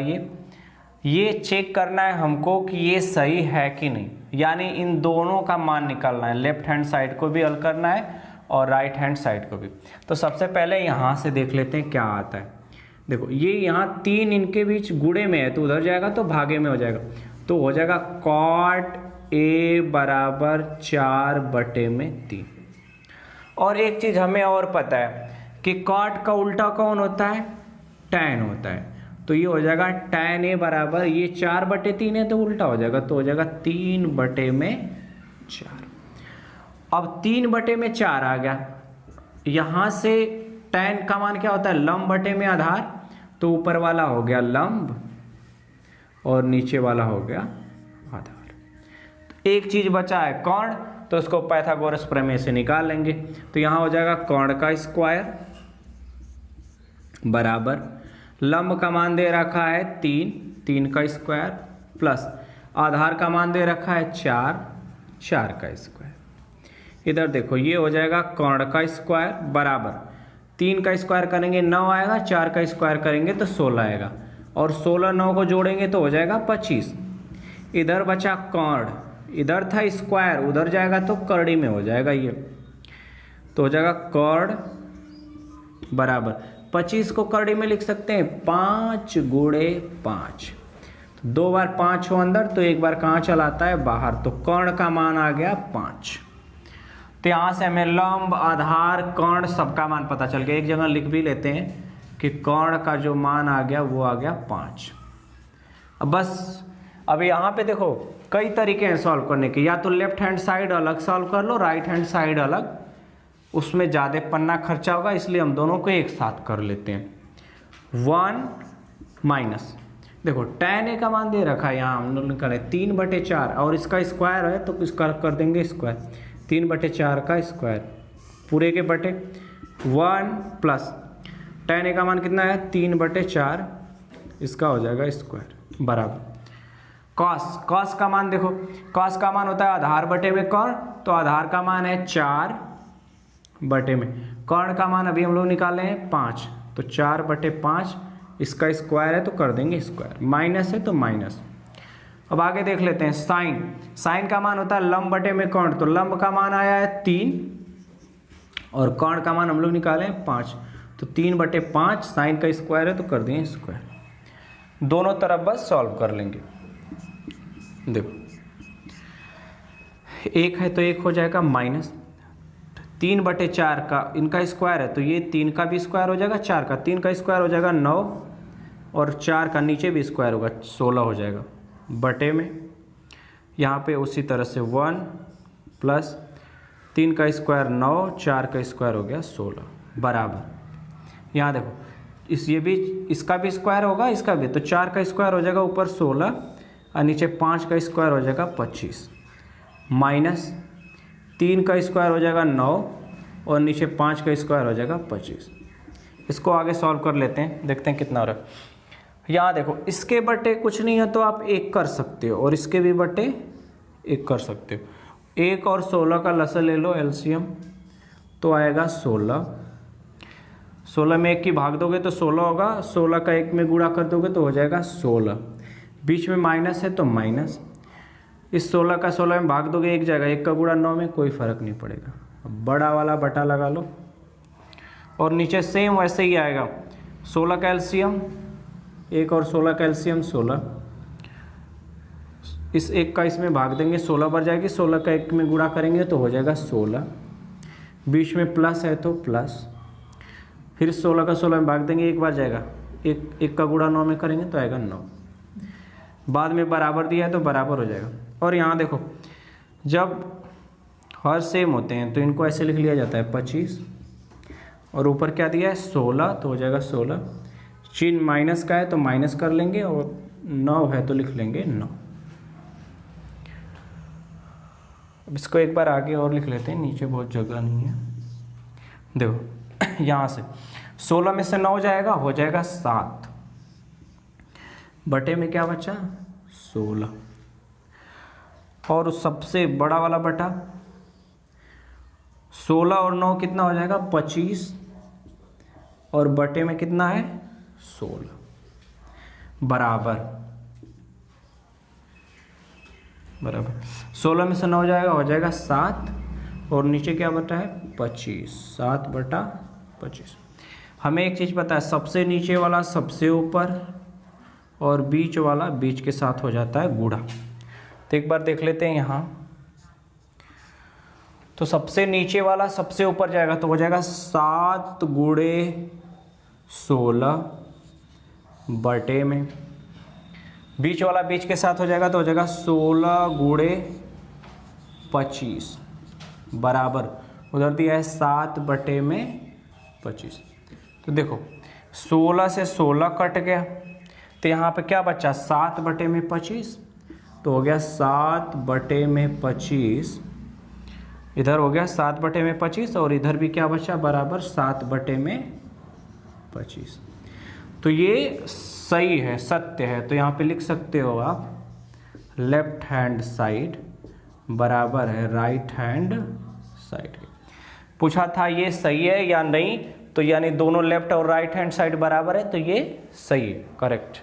Speaker 1: ये चेक करना है हमको कि ये सही है कि नहीं, यानी इन दोनों का मान निकालना है, लेफ्ट हैंड साइड को भी हल करना है और राइट हैंड साइड को भी। तो सबसे पहले यहाँ से देख लेते हैं क्या आता है। देखो ये यहाँ 3 इनके बीच गुणे में है तो उधर जाएगा तो भागे में हो जाएगा, तो हो जाएगा cot a बराबर 4 बटे में 3। और एक चीज़ हमें और पता है कि cot का उल्टा कौन होता है, tan होता है, तो ये हो जाएगा tan a बराबर ये 4 बटे 3 है तो उल्टा हो जाएगा, तो हो जाएगा 3 बटे में 4। अब 3 बटे में 4 आ गया, यहाँ से tan का मान क्या होता है लंब बटे में आधार, तो ऊपर वाला हो गया लंब और नीचे वाला हो गया आधार। तो एक चीज बचा है कर्ण, तो उसको पाइथागोरस प्रमेय से निकाल लेंगे, तो यहाँ हो जाएगा कर्ण का स्क्वायर बराबर लंब का मान दे रखा है 3 का स्क्वायर प्लस आधार का मान दे रखा है 4 का स्क्वायर। इधर देखो ये हो जाएगा कर्ण का स्क्वायर बराबर 3 का स्क्वायर करेंगे 9 आएगा, 4 का स्क्वायर करेंगे तो 16 आएगा, और 16 9 को जोड़ेंगे तो हो जाएगा 25। इधर बचा कर्ण, इधर था स्क्वायर उधर जाएगा तो करड़ी में हो जाएगा ये, तो हो जाएगा कर्ण बराबर 25 को करड़ी में लिख सकते हैं 5 गुणे 5। 2 बार 5 हो अंदर तो 1 बार कहाँ चलाता है बाहर, तो कर्ण का मान आ गया 5। तो यहाँ से हमें लंब, आधार, कर्ण सबका मान पता चल गया। एक जगह लिख भी लेते हैं कि कर्ण का जो मान आ गया वो आ गया 5। अब बस अब यहाँ पे देखो कई तरीके हैं सॉल्व करने के, या तो लेफ्ट हैंड साइड अलग सॉल्व कर लो, राइट हैंड साइड अलग, उसमें ज़्यादा पन्ना खर्चा होगा, इसलिए हम दोनों को एक साथ कर लेते हैं। 1 माइनस, देखो tan a का मान दे रखा है यहाँ हम लोग निकाले 3/4 और इसका स्क्वायर है तो इसका कर देंगे स्क्वायर, 3/4 का स्क्वायर पूरे के बटे 1 प्लस tan a का मान कितना है 3/4, इसका हो जाएगा स्क्वायर बराबर cos का मान देखो, cos का मान होता है आधार बटे में कर्ण, तो आधार का मान है 4 बटे में कर्ण का मान अभी हम लोग निकाले हैं 5, तो 4/5 इसका स्क्वायर है तो कर देंगे स्क्वायर, माइनस है तो माइनस। अब आगे देख लेते हैं साइन का मान होता है लंब बटे में कर्ण, तो लंब का मान आया है 3 और कर्ण का मान हम लोग निकाले हैं 5, तो 3/5 साइन का स्क्वायर है तो कर देंगे स्क्वायर। दोनों तरफ बस सॉल्व कर लेंगे। देखो 1 है तो 1 हो जाएगा माइनस 3/4 का इनका स्क्वायर है तो ये 3 का भी स्क्वायर हो जाएगा, 4 का 3 का स्क्वायर हो जाएगा 9 और 4 का नीचे भी स्क्वायर होगा 16 हो जाएगा बटे में यहाँ पे उसी तरह से 1 प्लस 3 का स्क्वायर 9, 4 का स्क्वायर हो गया 16 बराबर। यहाँ देखो ये भी इसका भी स्क्वायर होगा इसका भी, तो 4 का स्क्वायर हो जाएगा ऊपर 16 और नीचे 5 का स्क्वायर हो जाएगा 25 माइनस 3 का स्क्वायर हो जाएगा 9 और नीचे 5 का स्क्वायर हो जाएगा 25। इसको आगे सॉल्व कर लेते हैं, देखते हैं कितना हो रहा है। यहाँ देखो इसके बटे कुछ नहीं है तो आप 1 कर सकते हो और इसके भी बटे 1 कर सकते हो। 1 और 16 का लसा ले लो एलसीएम तो आएगा 16। 16 में 1 की भाग दोगे तो 16 होगा, 16 का 1 में गुणा कर दोगे तो हो जाएगा 16, बीच में माइनस है तो माइनस, इस 16 का 16 में भाग दोगे 1 जाएगा, 1 का गुणा 9 में कोई फ़र्क नहीं पड़ेगा। अब बड़ा वाला बटा लगा लो और नीचे सेम वैसे ही आएगा 16 का एलसीएम 1 और 16 का एलसीएम 16, इस 1 का इसमें भाग देंगे 16 बार जाएगी, 16 का 1 में गुणा करेंगे तो हो जाएगा 16, बीच में प्लस है तो प्लस, फिर 16 का 16 में भाग देंगे 1 बार जाएगा, 1 का गुणा 9 में करेंगे तो आएगा 9, बाद में बराबर दिया है तो बराबर हो जाएगा। और यहाँ देखो जब हर सेम होते हैं तो इनको ऐसे लिख लिया जाता है 25 और ऊपर क्या दिया है 16 तो हो जाएगा 16, चिन्ह माइनस का है तो माइनस कर लेंगे और 9 है तो लिख लेंगे 9। अब इसको एक बार आगे और लिख लेते हैं, नीचे बहुत जगह नहीं है। देखो यहाँ से 16 में से 9 जाएगा हो जाएगा 7 बटे में क्या बचा 16 और उस सबसे बड़ा वाला बटा 16 और 9 कितना हो जाएगा 25 और बटे में कितना है 16 बराबर 16 में से 9 जाएगा हो जाएगा 7 और नीचे क्या बटा है 25, 7/25। हमें एक चीज़ पता है सबसे नीचे वाला सबसे ऊपर और बीच वाला बीच के साथ हो जाता है गुणा। तो एक बार देख लेते हैं यहाँ, तो सबसे नीचे वाला सबसे ऊपर जाएगा तो हो जाएगा 7 गुणे 16 बटे में, बीच वाला बीच के साथ हो जाएगा तो हो जाएगा 16 गुणे 25 बराबर उधर दिया है 7 बटे में 25। तो देखो 16 से 16 कट गया तो यहाँ पे क्या बचा 7 बटे में 25 तो हो गया 7 बटे में 25, इधर हो गया 7 बटे में 25 और इधर भी क्या बचा बराबर 7 बटे में 25। तो ये सही है, सत्य है, तो यहाँ पे लिख सकते हो आप लेफ्ट हैंड साइड बराबर है राइट हैंड साइड। पूछा था ये सही है या नहीं, तो यानी दोनों लेफ्ट और राइट हैंड साइड बराबर है तो ये सही है, करेक्ट।